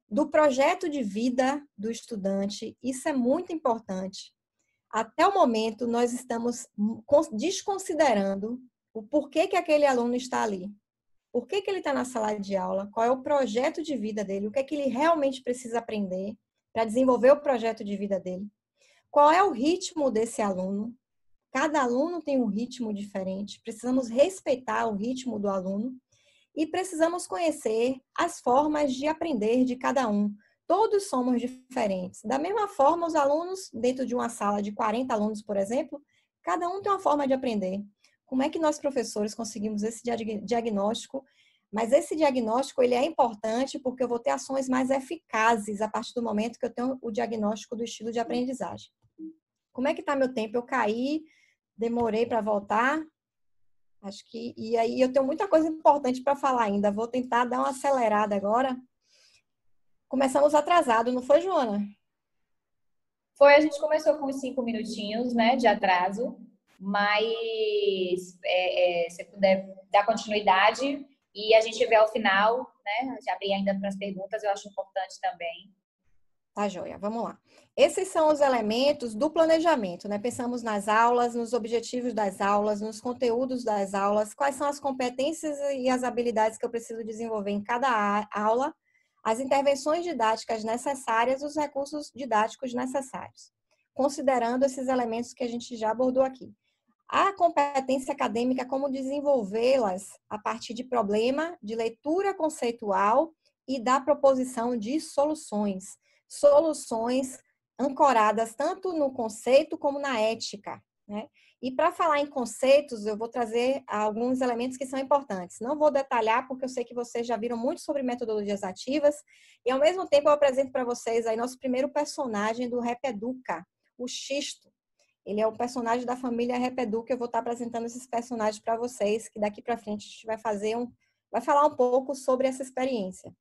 do projeto de vida do estudante. Isso é muito importante. Até o momento, nós estamos desconsiderando o porquê que aquele aluno está ali. Por que ele está na sala de aula? Qual é o projeto de vida dele? O que é que ele realmente precisa aprender para desenvolver o projeto de vida dele? Qual é o ritmo desse aluno? Cada aluno tem um ritmo diferente, precisamos respeitar o ritmo do aluno e precisamos conhecer as formas de aprender de cada um. Todos somos diferentes. Da mesma forma, os alunos, dentro de uma sala de 40 alunos, por exemplo, cada um tem uma forma de aprender. Como é que nós, professores, conseguimos esse diagnóstico? Mas esse diagnóstico, ele é importante porque eu vou ter ações mais eficazes a partir do momento que eu tenho o diagnóstico do estilo de aprendizagem. Como é que está meu tempo? Eu caí, demorei para voltar. Acho que... E aí eu tenho muita coisa importante para falar ainda. Vou tentar dar uma acelerada agora. Começamos atrasado, não foi, Joana? Foi, a gente começou com uns 5 minutinhos, né, de atraso, mas se puder dar continuidade e a gente vê ao final, né, já abrir ainda para as perguntas, eu acho importante também. Tá, joia. Vamos lá. Esses são os elementos do planejamento, né? Pensamos nas aulas, nos objetivos das aulas, nos conteúdos das aulas, quais são as competências e as habilidades que eu preciso desenvolver em cada aula, as intervenções didáticas necessárias, os recursos didáticos necessários, considerando esses elementos que a gente já abordou aqui. A competência acadêmica, como desenvolvê-las a partir de problema, de leitura conceitual e da proposição de soluções. Soluções ancoradas tanto no conceito como na ética, né? E para falar em conceitos, eu vou trazer alguns elementos que são importantes. Não vou detalhar, porque eu sei que vocês já viram muito sobre metodologias ativas, e ao mesmo tempo eu apresento para vocês aí nosso primeiro personagem do Repeduca, o Xisto. Ele é o personagem da família Repedu, que eu vou estar apresentando esses personagens para vocês, que daqui para frente a gente vai falar um pouco sobre essa experiência.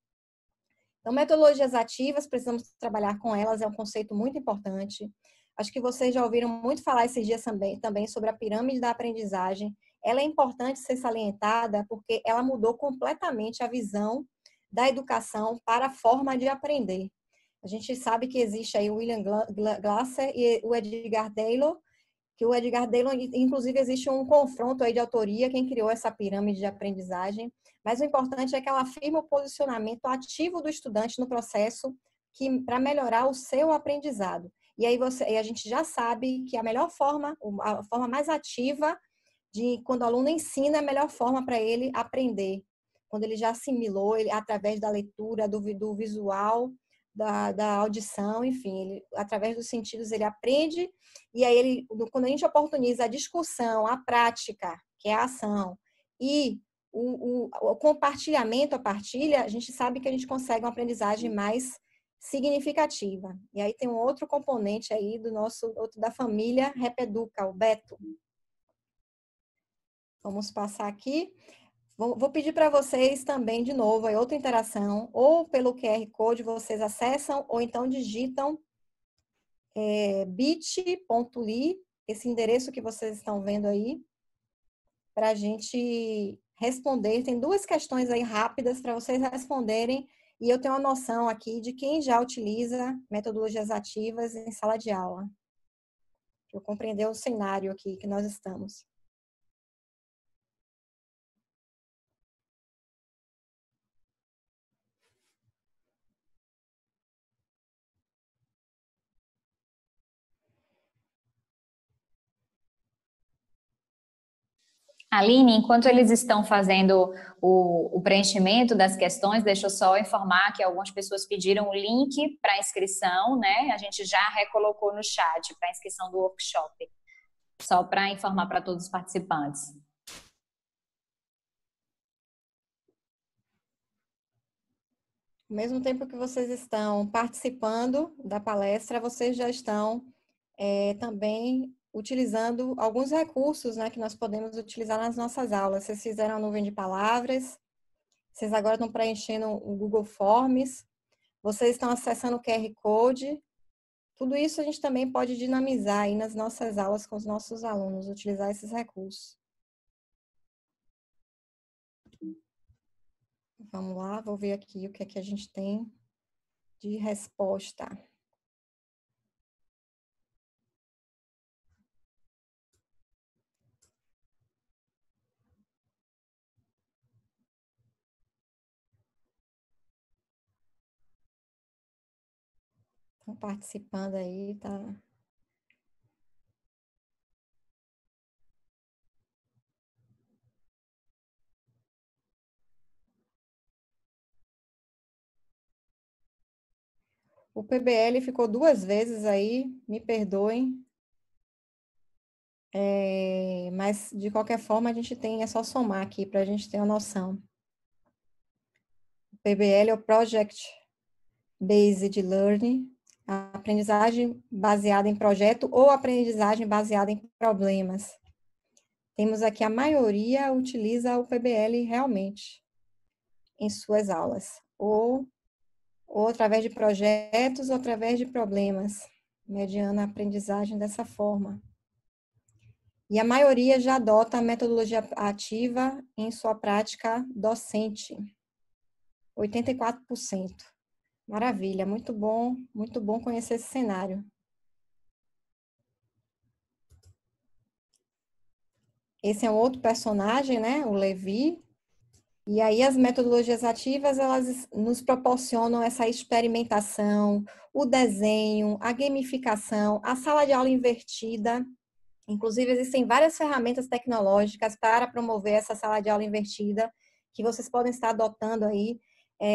Então, metodologias ativas, precisamos trabalhar com elas, é um conceito muito importante. Acho que vocês já ouviram muito falar esses dias também sobre a pirâmide da aprendizagem. Ela é importante ser salientada porque ela mudou completamente a visão da educação para a forma de aprender. A gente sabe que existe aí o William Glasser e o Edgar Taylor, que o Edgar Taylor, inclusive, existe um confronto aí de autoria, quem criou essa pirâmide de aprendizagem, mas o importante é que ela afirma o posicionamento ativo do estudante no processo para melhorar o seu aprendizado. E aí a gente já sabe que a melhor forma, a forma mais ativa de quando o aluno ensina, é a melhor forma para ele aprender. Quando ele já assimilou, ele, através da leitura, do visual, da audição, enfim, ele, através dos sentidos ele aprende, e aí ele, quando a gente oportuniza a discussão, a prática, que é a ação, e o compartilhamento, a partilha, a gente sabe que a gente consegue uma aprendizagem mais significativa. E aí tem um outro componente aí outro da família Repeduca, o Beto. Vamos passar aqui. Vou pedir para vocês também, de novo, outra interação, ou pelo QR Code vocês acessam, ou então digitam bit.ly, esse endereço que vocês estão vendo aí, para a gente responder. Tem duas questões aí rápidas para vocês responderem, e eu tenho uma noção aqui de quem já utiliza metodologias ativas em sala de aula. Para eu compreender o cenário aqui que nós estamos. Aline, enquanto eles estão fazendo o preenchimento das questões, deixa eu só informar que algumas pessoas pediram o link para inscrição, né? A gente já recolocou no chat para inscrição do workshop, só para informar para todos os participantes. Ao mesmo tempo que vocês estão participando da palestra, vocês já estão também utilizando alguns recursos, né, que nós podemos utilizar nas nossas aulas. Vocês fizeram a nuvem de palavras, vocês agora estão preenchendo o Google Forms, vocês estão acessando o QR Code. Tudo isso a gente também pode dinamizar aí nas nossas aulas com os nossos alunos, utilizar esses recursos. Vamos lá, vou ver aqui o que é que a gente tem de resposta. Estão participando aí, tá? O PBL ficou 2 vezes aí, me perdoem. Mas, de qualquer forma, a gente tem, é só somar aqui para a gente ter uma noção. O PBL é o Project Based Learning, a aprendizagem baseada em projeto ou aprendizagem baseada em problemas. Temos aqui a maioria utiliza o PBL realmente em suas aulas, ou através de projetos ou através de problemas, mediante a aprendizagem dessa forma. E a maioria já adota a metodologia ativa em sua prática docente. 84%. Maravilha, muito bom conhecer esse cenário. Esse é um outro personagem, né, o Levi. E aí as metodologias ativas, elas nos proporcionam essa experimentação, o desenho, a gamificação, a sala de aula invertida. Inclusive, existem várias ferramentas tecnológicas para promover essa sala de aula invertida, que vocês podem estar adotando aí.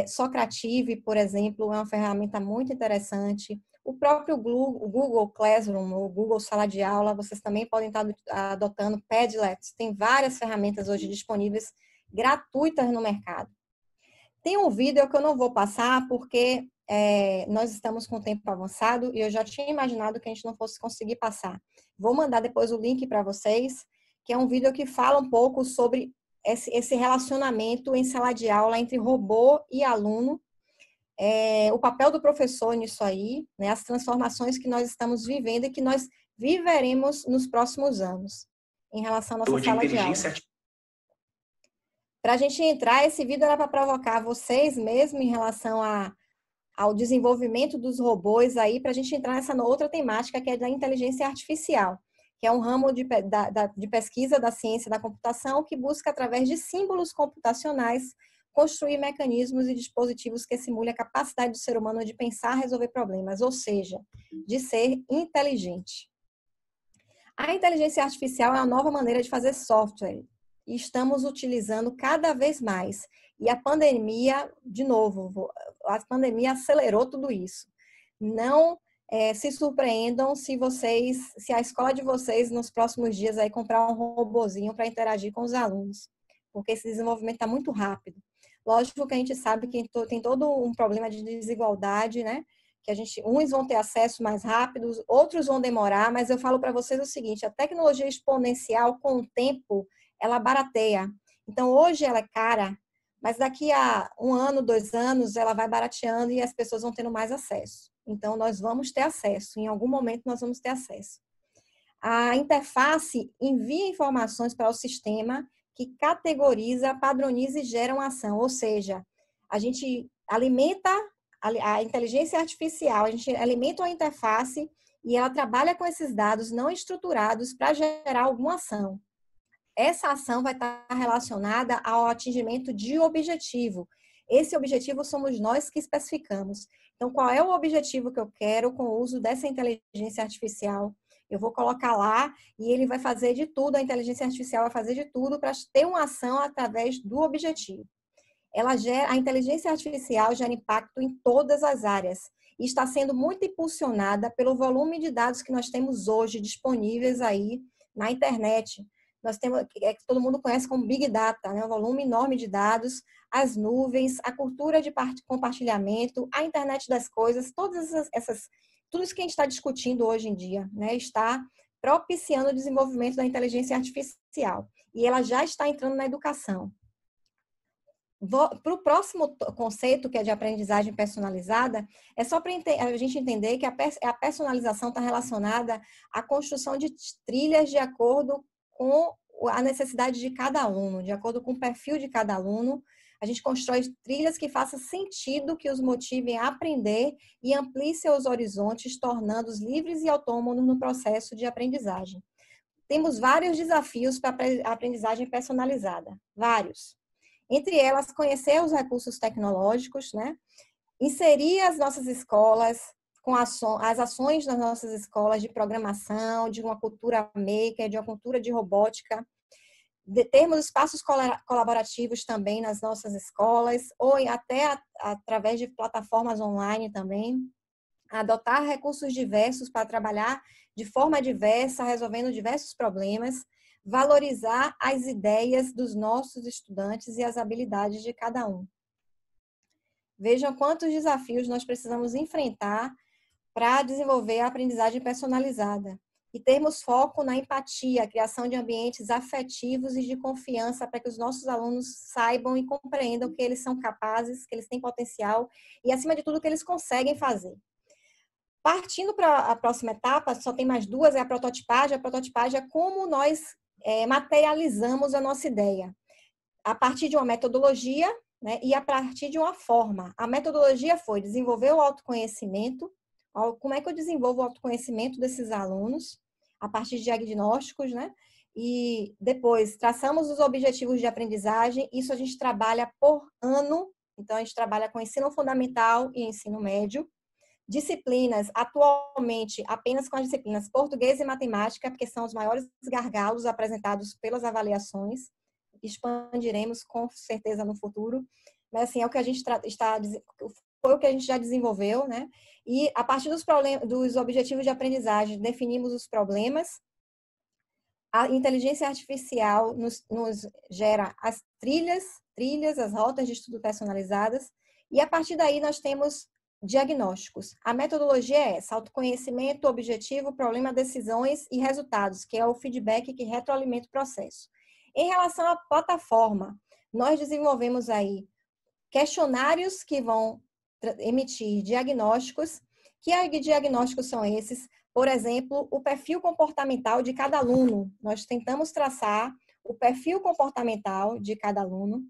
Socrative, por exemplo, é uma ferramenta muito interessante. O próprio Google Classroom, o Google Sala de Aula, vocês também podem estar adotando. Padlet, tem várias ferramentas hoje disponíveis, gratuitas no mercado. Tem um vídeo que eu não vou passar, porque nós estamos com o tempo avançado e eu já tinha imaginado que a gente não fosse conseguir passar. Vou mandar depois o link para vocês, que é um vídeo que fala um pouco sobre esse relacionamento em sala de aula entre robô e aluno, o papel do professor nisso aí, né, as transformações que nós estamos vivendo e que nós viveremos nos próximos anos em relação à nossa sala de aula. Para a gente entrar, esse vídeo era para provocar vocês mesmo em relação ao desenvolvimento dos robôs aí, para a gente entrar nessa outra temática que é da inteligência artificial, que é um ramo de pesquisa da ciência da computação que busca, através de símbolos computacionais, construir mecanismos e dispositivos que simulem a capacidade do ser humano de pensar e resolver problemas, ou seja, de ser inteligente. A inteligência artificial é uma nova maneira de fazer software e estamos utilizando cada vez mais. E a pandemia, de novo, a pandemia acelerou tudo isso. Não se surpreendam se a escola de vocês nos próximos dias aí comprar um robozinho para interagir com os alunos, porque esse desenvolvimento está muito rápido. Lógico que a gente sabe que tem todo um problema de desigualdade, né? Que uns vão ter acesso mais rápido, outros vão demorar, mas eu falo para vocês o seguinte: a tecnologia exponencial, com o tempo, ela barateia. Então, hoje ela é cara, mas daqui a 1 ano, 2 anos, ela vai barateando e as pessoas vão tendo mais acesso. Então, nós vamos ter acesso, em algum momento nós vamos ter acesso. A interface envia informações para o sistema que categoriza, padroniza e gera uma ação, ou seja, a gente alimenta a inteligência artificial, a gente alimenta uma interface e ela trabalha com esses dados não estruturados para gerar alguma ação. Essa ação vai estar relacionada ao atingimento de objetivo. Esse objetivo somos nós que especificamos. Então, qual é o objetivo que eu quero com o uso dessa inteligência artificial? Eu vou colocar lá e ele vai fazer de tudo, a inteligência artificial vai fazer de tudo para ter uma ação através do objetivo. A inteligência artificial gera impacto em todas as áreas e está sendo muito impulsionada pelo volume de dados que nós temos hoje disponíveis aí na internet. Nós temos, que todo mundo conhece como Big Data, né? Um volume enorme de dados, as nuvens, a cultura de compartilhamento, a internet das coisas, tudo isso que a gente está discutindo hoje em dia, né? Está propiciando o desenvolvimento da inteligência artificial. E ela já está entrando na educação. Para o próximo conceito, que é de aprendizagem personalizada, é só para a gente entender que a personalização está relacionada à construção de trilhas de acordo com a necessidade de cada aluno, de acordo com o perfil de cada aluno. A gente constrói trilhas que façam sentido, que os motivem a aprender e amplie seus horizontes, tornando-os livres e autônomos no processo de aprendizagem. Temos vários desafios para a aprendizagem personalizada, vários. Entre elas, conhecer os recursos tecnológicos, né? Inserir as nossas escolas com as ações das nossas escolas de programação, de uma cultura maker, de uma cultura de robótica, termos espaços colaborativos também nas nossas escolas, ou até através de plataformas online também. adotar recursos diversos para trabalhar de forma diversa, resolvendo diversos problemas, valorizar as ideias dos nossos estudantes e as habilidades de cada um. Vejam quantos desafios nós precisamos enfrentar para desenvolver a aprendizagem personalizada e termos foco na empatia, a criação de ambientes afetivos e de confiança para que os nossos alunos saibam e compreendam que eles são capazes, que eles têm potencial e, acima de tudo, que eles conseguem fazer. Partindo para a próxima etapa, só tem mais duas, é a prototipagem. A prototipagem é como nós materializamos a nossa ideia. A partir de uma metodologia, né, e a partir de uma forma. A metodologia foi desenvolver o autoconhecimento. Como é que eu desenvolvo o autoconhecimento desses alunos? A partir de diagnósticos, né? E depois traçamos os objetivos de aprendizagem. Isso a gente trabalha por ano. Então, a gente trabalha com ensino fundamental e ensino médio. Disciplinas, atualmente, apenas com as disciplinas português e matemática, porque são os maiores gargalos apresentados pelas avaliações. Expandiremos com certeza no futuro, mas assim, é o que a gente foi o que a gente já desenvolveu, né? E a partir dos objetivos de aprendizagem, definimos os problemas. A inteligência artificial nos gera as trilhas, as rotas de estudo personalizadas, e a partir daí nós temos diagnósticos. A metodologia é essa: autoconhecimento, objetivo, problema, decisões e resultados, que é o feedback que retroalimenta o processo. Em relação à plataforma, nós desenvolvemos aí questionários que vão emitir diagnósticos. Que diagnósticos são esses? Por exemplo, o perfil comportamental de cada aluno. Nós tentamos traçar o perfil comportamental de cada aluno.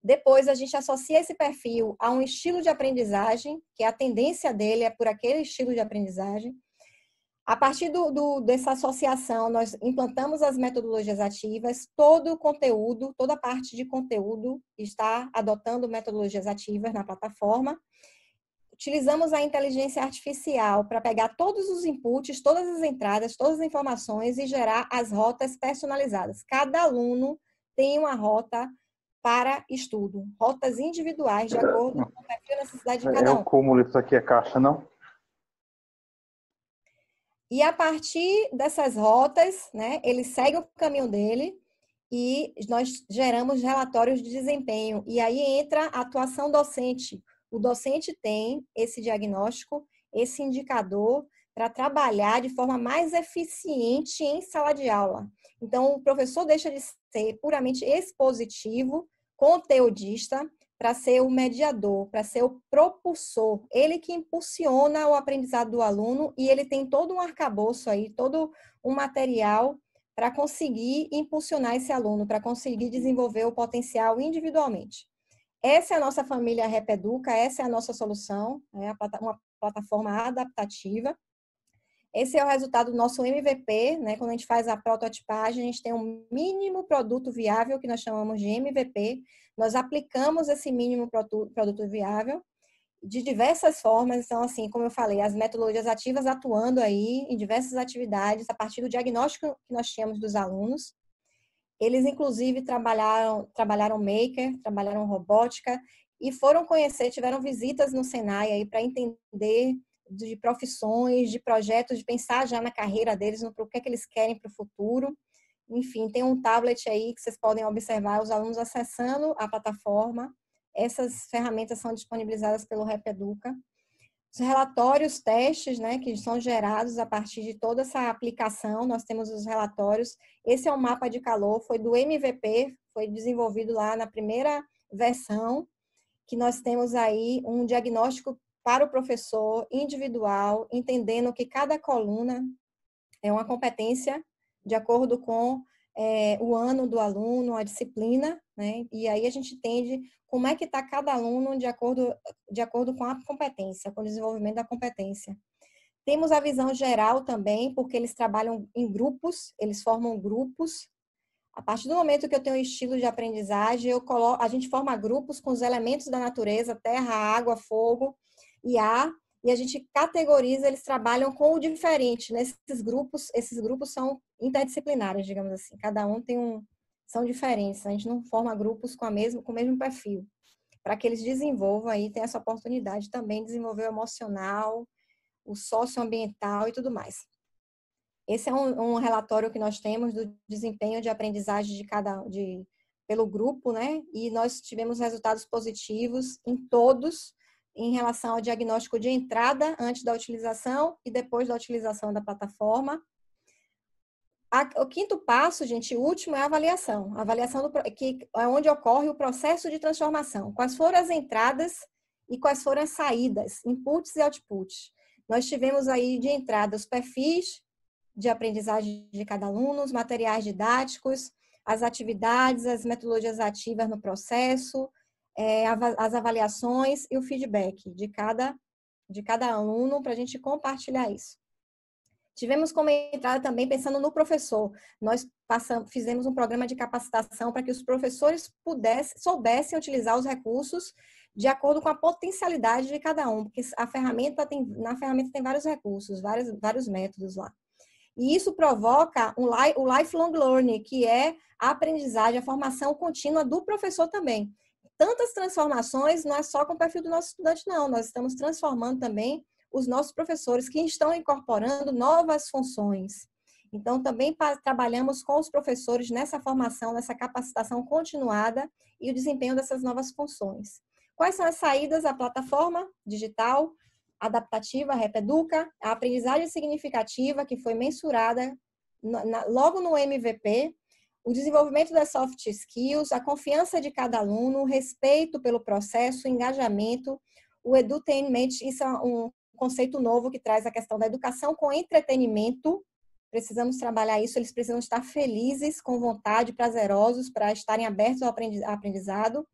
Depois, a gente associa esse perfil a um estilo de aprendizagem, que a tendência dele é por aquele estilo de aprendizagem. A partir dessa associação, nós implantamos as metodologias ativas. Todo o conteúdo, toda a parte de conteúdo está adotando metodologias ativas na plataforma. Utilizamos a inteligência artificial para pegar todos os inputs, todas as entradas, todas as informações e gerar as rotas personalizadas. Cada aluno tem uma rota para estudo, rotas individuais de acordo com o perfil e necessidade de cada um. É o cúmulo, isso aqui é caixa, não? E a partir dessas rotas, né, ele segue o caminho dele e nós geramos relatórios de desempenho. E aí entra a atuação docente. O docente tem esse diagnóstico, esse indicador para trabalhar de forma mais eficiente em sala de aula. Então, o professor deixa de ser puramente expositivo, conteudista, para ser o mediador, para ser o propulsor. Ele que impulsiona o aprendizado do aluno e ele tem todo um arcabouço aí, todo um material para conseguir impulsionar esse aluno, para conseguir desenvolver o potencial individualmente. Essa é a nossa família Repeduca, essa é a nossa solução, né? Uma plataforma adaptativa. Esse é o resultado do nosso MVP, né? Quando a gente faz a prototipagem, a gente tem um mínimo produto viável, que nós chamamos de MVP. Nós aplicamos esse mínimo produto viável de diversas formas. Então, assim, como eu falei, as metodologias ativas atuando aí em diversas atividades, a partir do diagnóstico que nós tínhamos dos alunos. Eles, inclusive, trabalharam Maker, trabalharam robótica e foram conhecer, tiveram visitas no Senai aí para entender de profissões, de projetos, de pensar já na carreira deles, no que é que eles querem para o futuro. Enfim, tem um tablet aí que vocês podem observar os alunos acessando a plataforma. Essas ferramentas são disponibilizadas pelo Repeduca. Os relatórios, testes, né, que são gerados a partir de toda essa aplicação, nós temos os relatórios. Esse é um mapa de calor, foi do MVP, foi desenvolvido lá na primeira versão, que nós temos aí um diagnóstico para o professor individual, entendendo que cada coluna é uma competência de acordo com o ano do aluno, a disciplina, né? E aí a gente entende como é que está cada aluno de acordo com a competência, com o desenvolvimento da competência. Temos a visão geral também, porque eles trabalham em grupos, eles formam grupos. A partir do momento que eu tenho um estilo de aprendizagem, a gente forma grupos com os elementos da natureza, terra, água, fogo e ar, e a gente categoriza, eles trabalham com o diferente. Nesses grupos, esses grupos são interdisciplinares, digamos assim. Cada um são diferentes. A gente não forma grupos com o mesmo perfil. para que eles desenvolvam aí, tenham essa oportunidade também de desenvolver o emocional, o socioambiental e tudo mais. Esse é um relatório que nós temos do desempenho de aprendizagem pelo grupo, né? E nós tivemos resultados positivos em todos, em relação ao diagnóstico de entrada antes da utilização e depois da utilização da plataforma. O quinto passo, gente, o último, é a avaliação. A avaliação que é onde ocorre o processo de transformação. Quais foram as entradas e quais foram as saídas, inputs e outputs. Nós tivemos aí de entrada os perfis de aprendizagem de cada aluno, os materiais didáticos, as atividades, as metodologias ativas no processo, as avaliações e o feedback de cada aluno para a gente compartilhar isso. Tivemos como entrada também pensando no professor. Nós fizemos um programa de capacitação para que os professores soubessem utilizar os recursos de acordo com a potencialidade de cada um, porque na ferramenta tem vários recursos, vários métodos lá. E isso provoca o lifelong learning, que é a aprendizagem, a formação contínua do professor também. Tantas transformações, não é só com o perfil do nosso estudante, não. Nós estamos transformando também os nossos professores que estão incorporando novas funções. Então, também trabalhamos com os professores nessa formação, nessa capacitação continuada e o desempenho dessas novas funções. Quais são as saídas? A plataforma digital, adaptativa, Repeduca, a aprendizagem significativa, que foi mensurada logo no MVP, o desenvolvimento das soft skills, a confiança de cada aluno, o respeito pelo processo, o engajamento, o edutainment, isso é um conceito novo que traz a questão da educação com entretenimento. Precisamos trabalhar isso, eles precisam estar felizes, com vontade, prazerosos para estarem abertos ao aprendizado.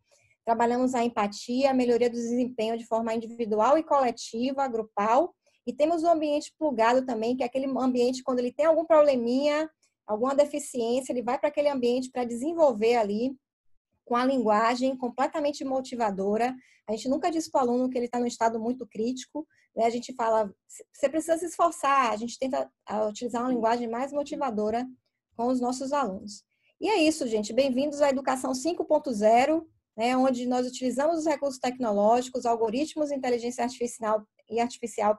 Trabalhamos a empatia, a melhoria do desempenho de forma individual e coletiva, grupal. E temos o ambiente plugado também, que é aquele ambiente quando ele tem algum probleminha, alguma deficiência, ele vai para aquele ambiente para desenvolver ali com a linguagem completamente motivadora. A gente nunca diz para o aluno que ele está num estado muito crítico, né? A gente fala, você precisa se esforçar, a gente tenta utilizar uma linguagem mais motivadora com os nossos alunos. E é isso, gente. Bem-vindos à Educação 5.0, né? Onde nós utilizamos os recursos tecnológicos, algoritmos, inteligência artificial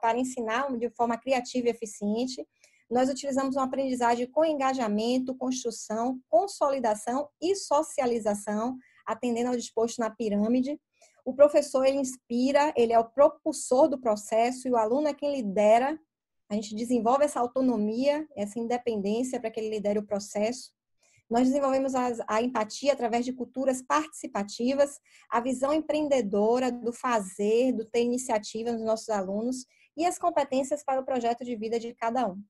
para ensinar de forma criativa e eficiente. Nós utilizamos uma aprendizagem com engajamento, construção, consolidação e socialização, atendendo ao disposto na pirâmide. O professor, ele inspira, ele é o propulsor do processo e o aluno é quem lidera. A gente desenvolve essa autonomia, essa independência para que ele lidere o processo. Nós desenvolvemos a empatia através de culturas participativas, a visão empreendedora do fazer, do ter iniciativa nos nossos alunos e as competências para o projeto de vida de cada um.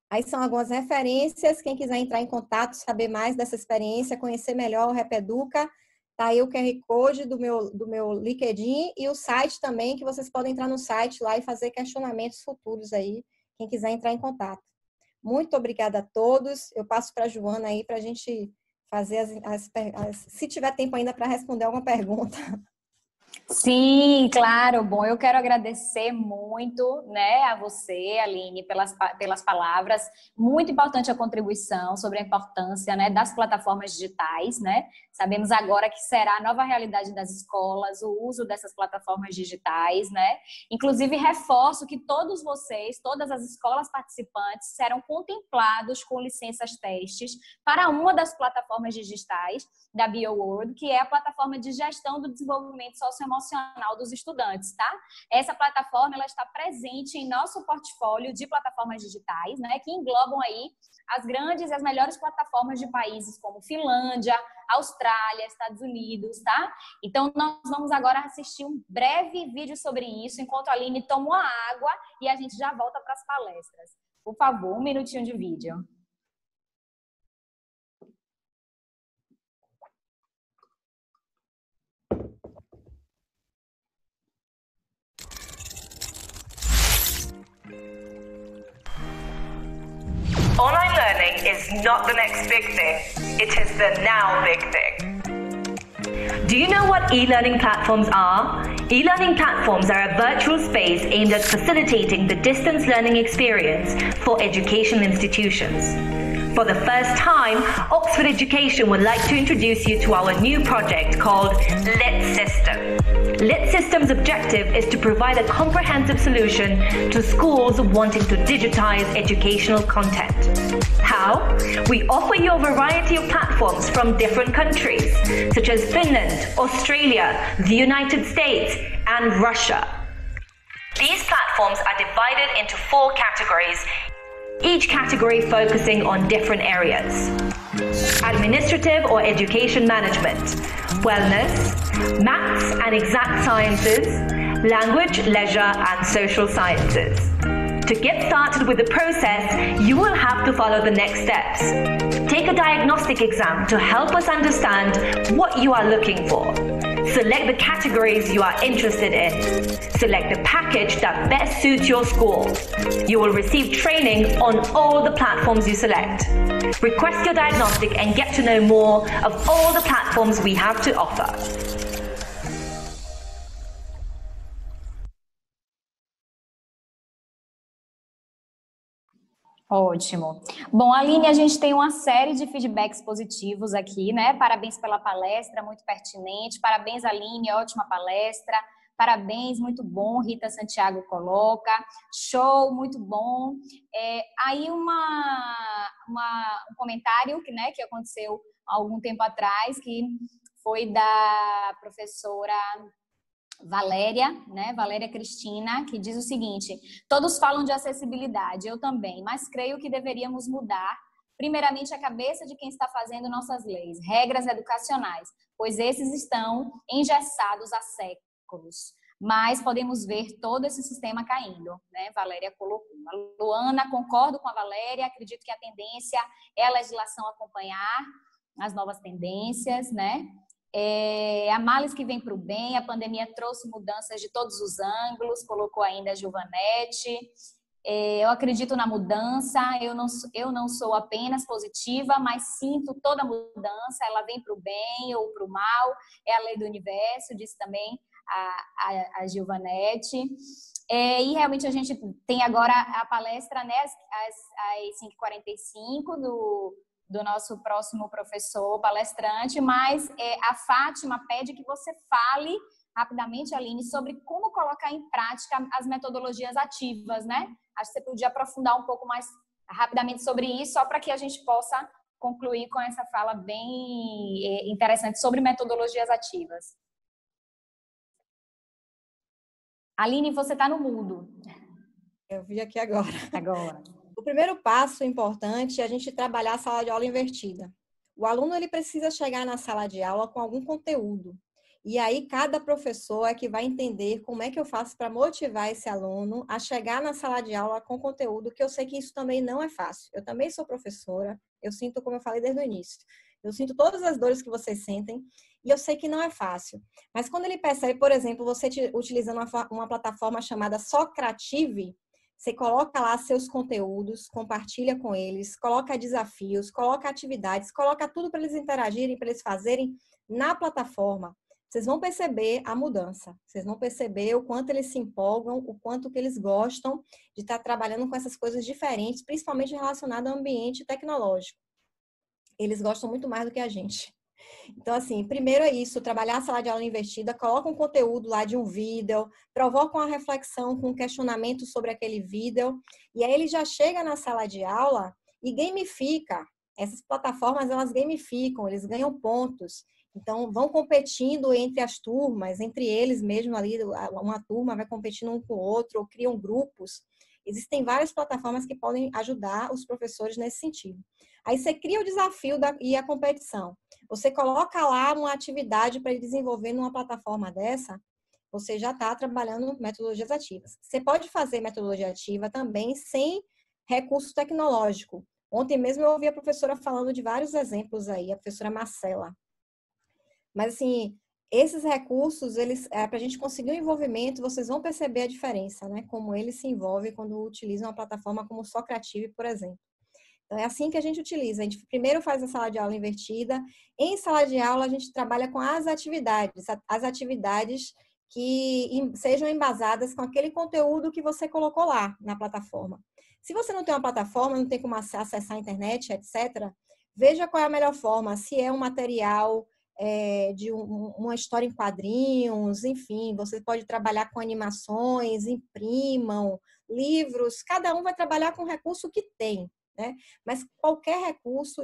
Aí são algumas referências, quem quiser entrar em contato, saber mais dessa experiência, conhecer melhor o Repeduca, tá aí o QR Code do meu LinkedIn e o site também, que vocês podem entrar no site lá e fazer questionamentos futuros aí, quem quiser entrar em contato. Muito obrigada a todos. Eu passo para a Joana aí para a gente fazer se tiver tempo ainda para responder alguma pergunta. Sim, claro. Bom, eu quero agradecer muito, né, a você, Aline, pelas palavras. Muito importante a contribuição sobre a importância, né, das plataformas digitais, né? Sabemos agora que será a nova realidade das escolas, o uso dessas plataformas digitais, né? Inclusive, reforço que todos vocês, todas as escolas participantes serão contemplados com licenças testes para uma das plataformas digitais da BioWorld, que é a plataforma de gestão do desenvolvimento socioemocional dos estudantes, tá? Essa plataforma, ela está presente em nosso portfólio de plataformas digitais, né, que englobam aí as grandes e as melhores plataformas de países como Finlândia, Austrália, Estados Unidos, tá? Então, nós vamos agora assistir um breve vídeo sobre isso, enquanto a Aline toma uma água e a gente já volta para as palestras. Por favor, um minutinho de vídeo. Online learning is not the next big thing, it is the now big thing. Do you know what e-learning platforms are? E-learning platforms are a virtual space aimed at facilitating the distance learning experience for education institutions. For the first time, Oxford Education would like to introduce you to our new project called Lit System. Lit System's objective is to provide a comprehensive solution to schools wanting to digitize educational content. How? We offer you a variety of platforms from different countries, such as Finland, Australia, the United States, and Russia. These platforms are divided into 4 categories, each category focusing on different areas: administrative or education management, wellness, maths and exact sciences, language, leisure, and social sciences. To get started with the process, you will have to follow the next steps. Take a diagnostic exam to help us understand what you are looking for. Select the categories you are interested in. Select the package that best suits your school. You will receive training on all the platforms you select. Request your diagnostic and get to know more of all the platforms we have to offer. Ótimo. Bom, Aline, a gente tem uma série de feedbacks positivos aqui, né? Parabéns pela palestra, muito pertinente. Parabéns, Aline, ótima palestra. Parabéns, muito bom, Rita Santiago coloca. Show, muito bom. Aí um comentário que aconteceu há algum tempo atrás, que foi da professora Valéria, né? Valéria Cristina, que diz o seguinte: todos falam de acessibilidade, eu também, mas creio que deveríamos mudar primeiramente a cabeça de quem está fazendo nossas leis, regras educacionais, pois esses estão engessados há séculos. Mas podemos ver todo esse sistema caindo, né? Valéria colocou. A Luana, concordo com a Valéria, acredito que a tendência é a legislação acompanhar as novas tendências, né? A males que vem para o bem, a pandemia trouxe mudanças de todos os ângulos, colocou ainda a Giovanete. Eu acredito na mudança, eu não sou apenas positiva, mas sinto toda mudança, ela vem para o bem ou para o mal, é a lei do universo, disse também a Giovanete. E realmente a gente tem agora a palestra, né, às 5h45 do nosso próximo professor palestrante, mas a Fátima pede que você fale rapidamente, Aline, sobre como colocar em prática as metodologias ativas, né? Acho que você podia aprofundar um pouco mais rapidamente sobre isso, só para que a gente possa concluir com essa fala bem interessante sobre metodologias ativas. Aline, você está no mudo. Eu vi aqui agora. Agora. O primeiro passo importante é a gente trabalhar a sala de aula invertida. O aluno ele precisa chegar na sala de aula com algum conteúdo. E aí cada professor é que vai entender como é que eu faço para motivar esse aluno a chegar na sala de aula com conteúdo, que eu sei que isso também não é fácil. Eu também sou professora, eu sinto, como eu falei desde o início, eu sinto todas as dores que vocês sentem e eu sei que não é fácil. Mas quando ele percebe, por exemplo, você utilizando uma plataforma chamada Socrative, você coloca lá seus conteúdos, compartilha com eles, coloca desafios, coloca atividades, coloca tudo para eles interagirem, para eles fazerem na plataforma. Vocês vão perceber a mudança. Vocês vão perceber o quanto eles se empolgam, o quanto que eles gostam de estar trabalhando com essas coisas diferentes, principalmente relacionadas ao ambiente tecnológico. Eles gostam muito mais do que a gente. Então, assim, primeiro é isso, trabalhar a sala de aula invertida, coloca um conteúdo lá de um vídeo, provoca uma reflexão com um questionamento sobre aquele vídeo, e aí ele já chega na sala de aula e gamifica. Essas plataformas, elas gamificam, eles ganham pontos. Então, vão competindo entre as turmas, entre eles mesmo ali, uma turma vai competindo um com o outro, ou criam grupos. Existem várias plataformas que podem ajudar os professores nesse sentido. Aí você cria o desafio e a competição. Você coloca lá uma atividade para ele desenvolver numa plataforma dessa, você já está trabalhando metodologias ativas. Você pode fazer metodologia ativa também sem recurso tecnológico. Ontem mesmo eu ouvi a professora falando de vários exemplos aí, a professora Marcela. Mas assim, esses recursos, para a gente conseguir o envolvimento, vocês vão perceber a diferença, né? Como eles se envolvem quando utilizam uma plataforma como o Socrative, por exemplo. Então, é assim que a gente utiliza. A gente primeiro faz a sala de aula invertida. Em sala de aula, a gente trabalha com as atividades que sejam embasadas com aquele conteúdo que você colocou lá na plataforma. Se você não tem uma plataforma, não tem como acessar a internet, etc., veja qual é a melhor forma. Se é um material de uma história em quadrinhos, enfim, você pode trabalhar com animações, imprimam, livros, cada um vai trabalhar com o recurso que tem, né? Mas com qualquer recurso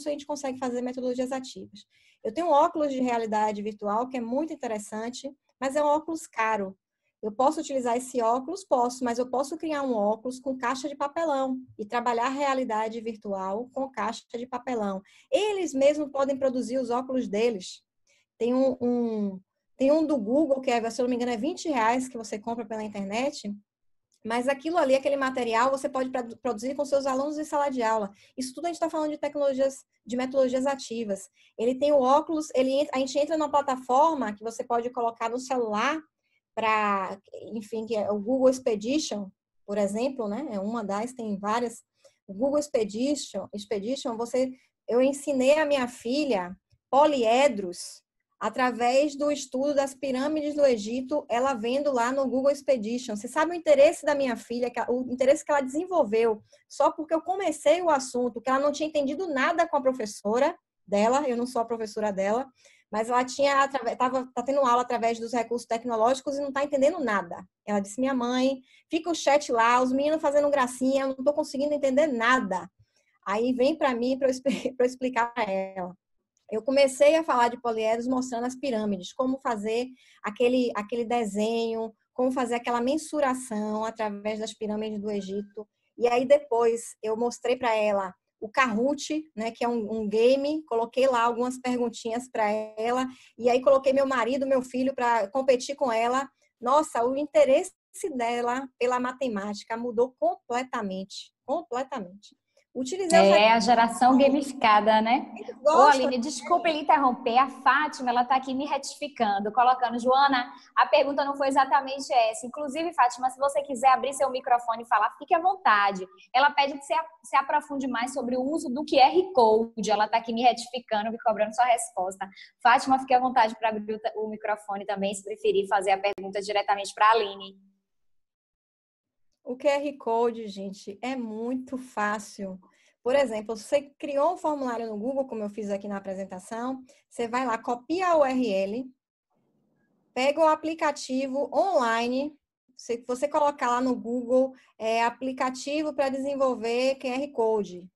a gente consegue fazer metodologias ativas. Eu tenho um óculos de realidade virtual que é muito interessante, mas é um óculos caro. Eu posso utilizar esse óculos? Posso, mas eu posso criar um óculos com caixa de papelão e trabalhar realidade virtual com caixa de papelão. Eles mesmos podem produzir os óculos deles. Tem um do Google, que se eu não me engano, é R$20 que você compra pela internet, mas aquilo ali, aquele material, você pode produzir com seus alunos em sala de aula. Isso tudo a gente está falando de tecnologias, de metodologias ativas. Ele tem o óculos, a gente entra numa plataforma que você pode colocar no celular, enfim, que é o Google Expedition, por exemplo, né? É uma das, tem várias. O Google Expedition, eu ensinei a minha filha poliedros através do estudo das pirâmides do Egito, ela vendo lá no Google Expedition. Você sabe o interesse da minha filha, o interesse que ela desenvolveu, só porque eu comecei o assunto, que ela não tinha entendido nada com a professora dela, eu não sou a professora dela, mas ela tá tendo aula através dos recursos tecnológicos e não está entendendo nada. Ela disse, minha mãe, fica o chat lá, os meninos fazendo gracinha, eu não estou conseguindo entender nada. Aí vem para mim para eu explicar para ela. Eu comecei a falar de poliedros mostrando as pirâmides, como fazer aquele desenho, como fazer aquela mensuração através das pirâmides do Egito. E aí depois eu mostrei para ela o Kahoot, né, que é um game, coloquei lá algumas perguntinhas para ela, e aí coloquei meu marido, meu filho para competir com ela. Nossa, o interesse dela pela matemática mudou completamente, completamente. É a geração gamificada, né? Ô, Aline, desculpa ele interromper. A Fátima, ela tá aqui me retificando, colocando, Joana, a pergunta não foi exatamente essa. Inclusive, Fátima, se você quiser abrir seu microfone e falar, fique à vontade. Ela pede que você se aprofunde mais sobre o uso do QR Code. Ela tá aqui me retificando, me cobrando sua resposta. Fátima, fique à vontade para abrir o microfone também, se preferir fazer a pergunta diretamente para a Aline. O QR Code, gente, é muito fácil. Por exemplo, você criou um formulário no Google, como eu fiz aqui na apresentação, você vai lá, copia a URL, pega o aplicativo online, se você colocar lá no Google, aplicativo para desenvolver QR Code.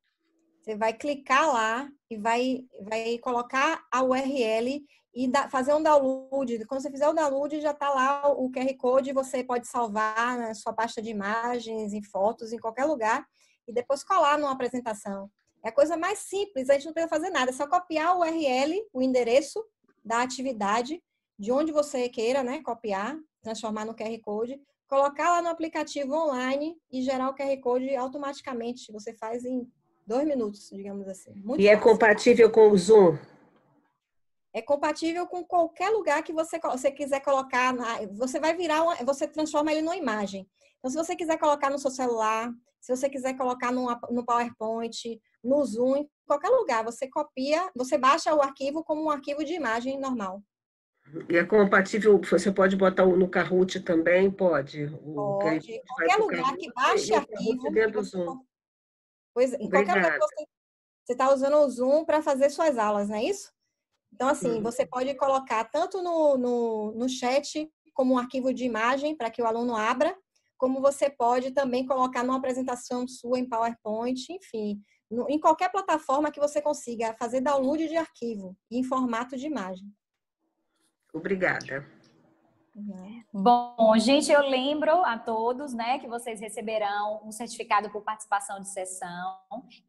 Você vai clicar lá e vai colocar a URL e fazer um download. Quando você fizer o download, já está lá o QR Code, você pode salvar na sua pasta de imagens, em fotos, em qualquer lugar, e depois colar numa apresentação. É a coisa mais simples, a gente não precisa fazer nada, é só copiar o URL, o endereço da atividade, de onde você queira, né, copiar, transformar no QR Code, colocar lá no aplicativo online e gerar o QR Code automaticamente. Você faz em 2 minutos, digamos assim. Muito fácil. É compatível com o Zoom? É compatível com qualquer lugar que você quiser colocar. Você vai você transforma ele numa imagem. Então, se você quiser colocar no seu celular, se você quiser colocar no PowerPoint, no Zoom, em qualquer lugar, você copia, você baixa o arquivo como um arquivo de imagem normal. E é compatível, você pode botar no Kahoot também? Pode? Pode. Qualquer lugar que baixe arquivo. Dentro do Zoom. Pois, em qualquer lugar que você está usando o Zoom para fazer suas aulas, não é isso? Então, assim, você pode colocar tanto no chat como um arquivo de imagem para que o aluno abra, como você pode também colocar numa apresentação sua em PowerPoint, enfim, em qualquer plataforma que você consiga fazer download de arquivo em formato de imagem. Obrigada. Bom, gente, eu lembro a todos, né, que vocês receberão um certificado por participação de sessão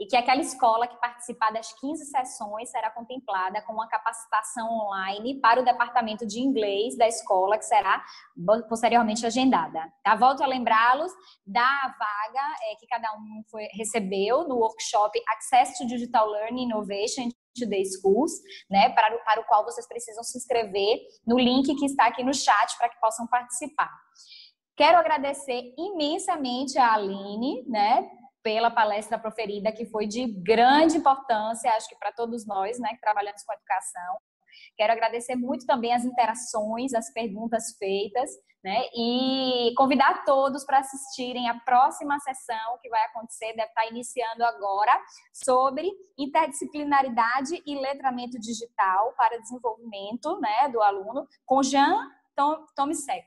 e que aquela escola que participar das 15 sessões será contemplada com uma capacitação online para o departamento de inglês da escola, que será posteriormente agendada. Tá? Volto a lembrá-los da vaga que cada um recebeu no workshop Access to Digital Learning Innovation Today Schools, né, para o qual vocês precisam se inscrever no link que está aqui no chat para que possam participar. Quero agradecer imensamente a Aline, né, pela palestra proferida, que foi de grande importância, acho que para todos nós, né, que trabalhamos com educação. Quero agradecer muito também as interações, as perguntas feitas, né? E convidar todos para assistirem a próxima sessão que vai acontecer, deve estar iniciando agora, sobre interdisciplinaridade e letramento digital para desenvolvimento, né, do aluno, com Jean Tomisek.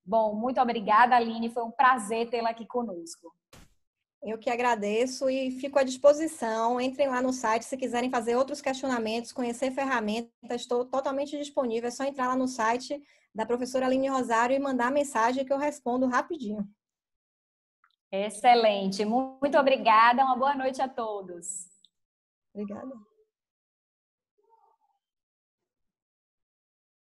Bom, muito obrigada, Aline, foi um prazer tê-la aqui conosco. Eu que agradeço e fico à disposição. Entrem lá no site se quiserem fazer outros questionamentos, conhecer ferramentas, estou totalmente disponível. É só entrar lá no site da professora Aline Rosário e mandar mensagem que eu respondo rapidinho. Excelente. Muito obrigada. Uma boa noite a todos. Obrigada.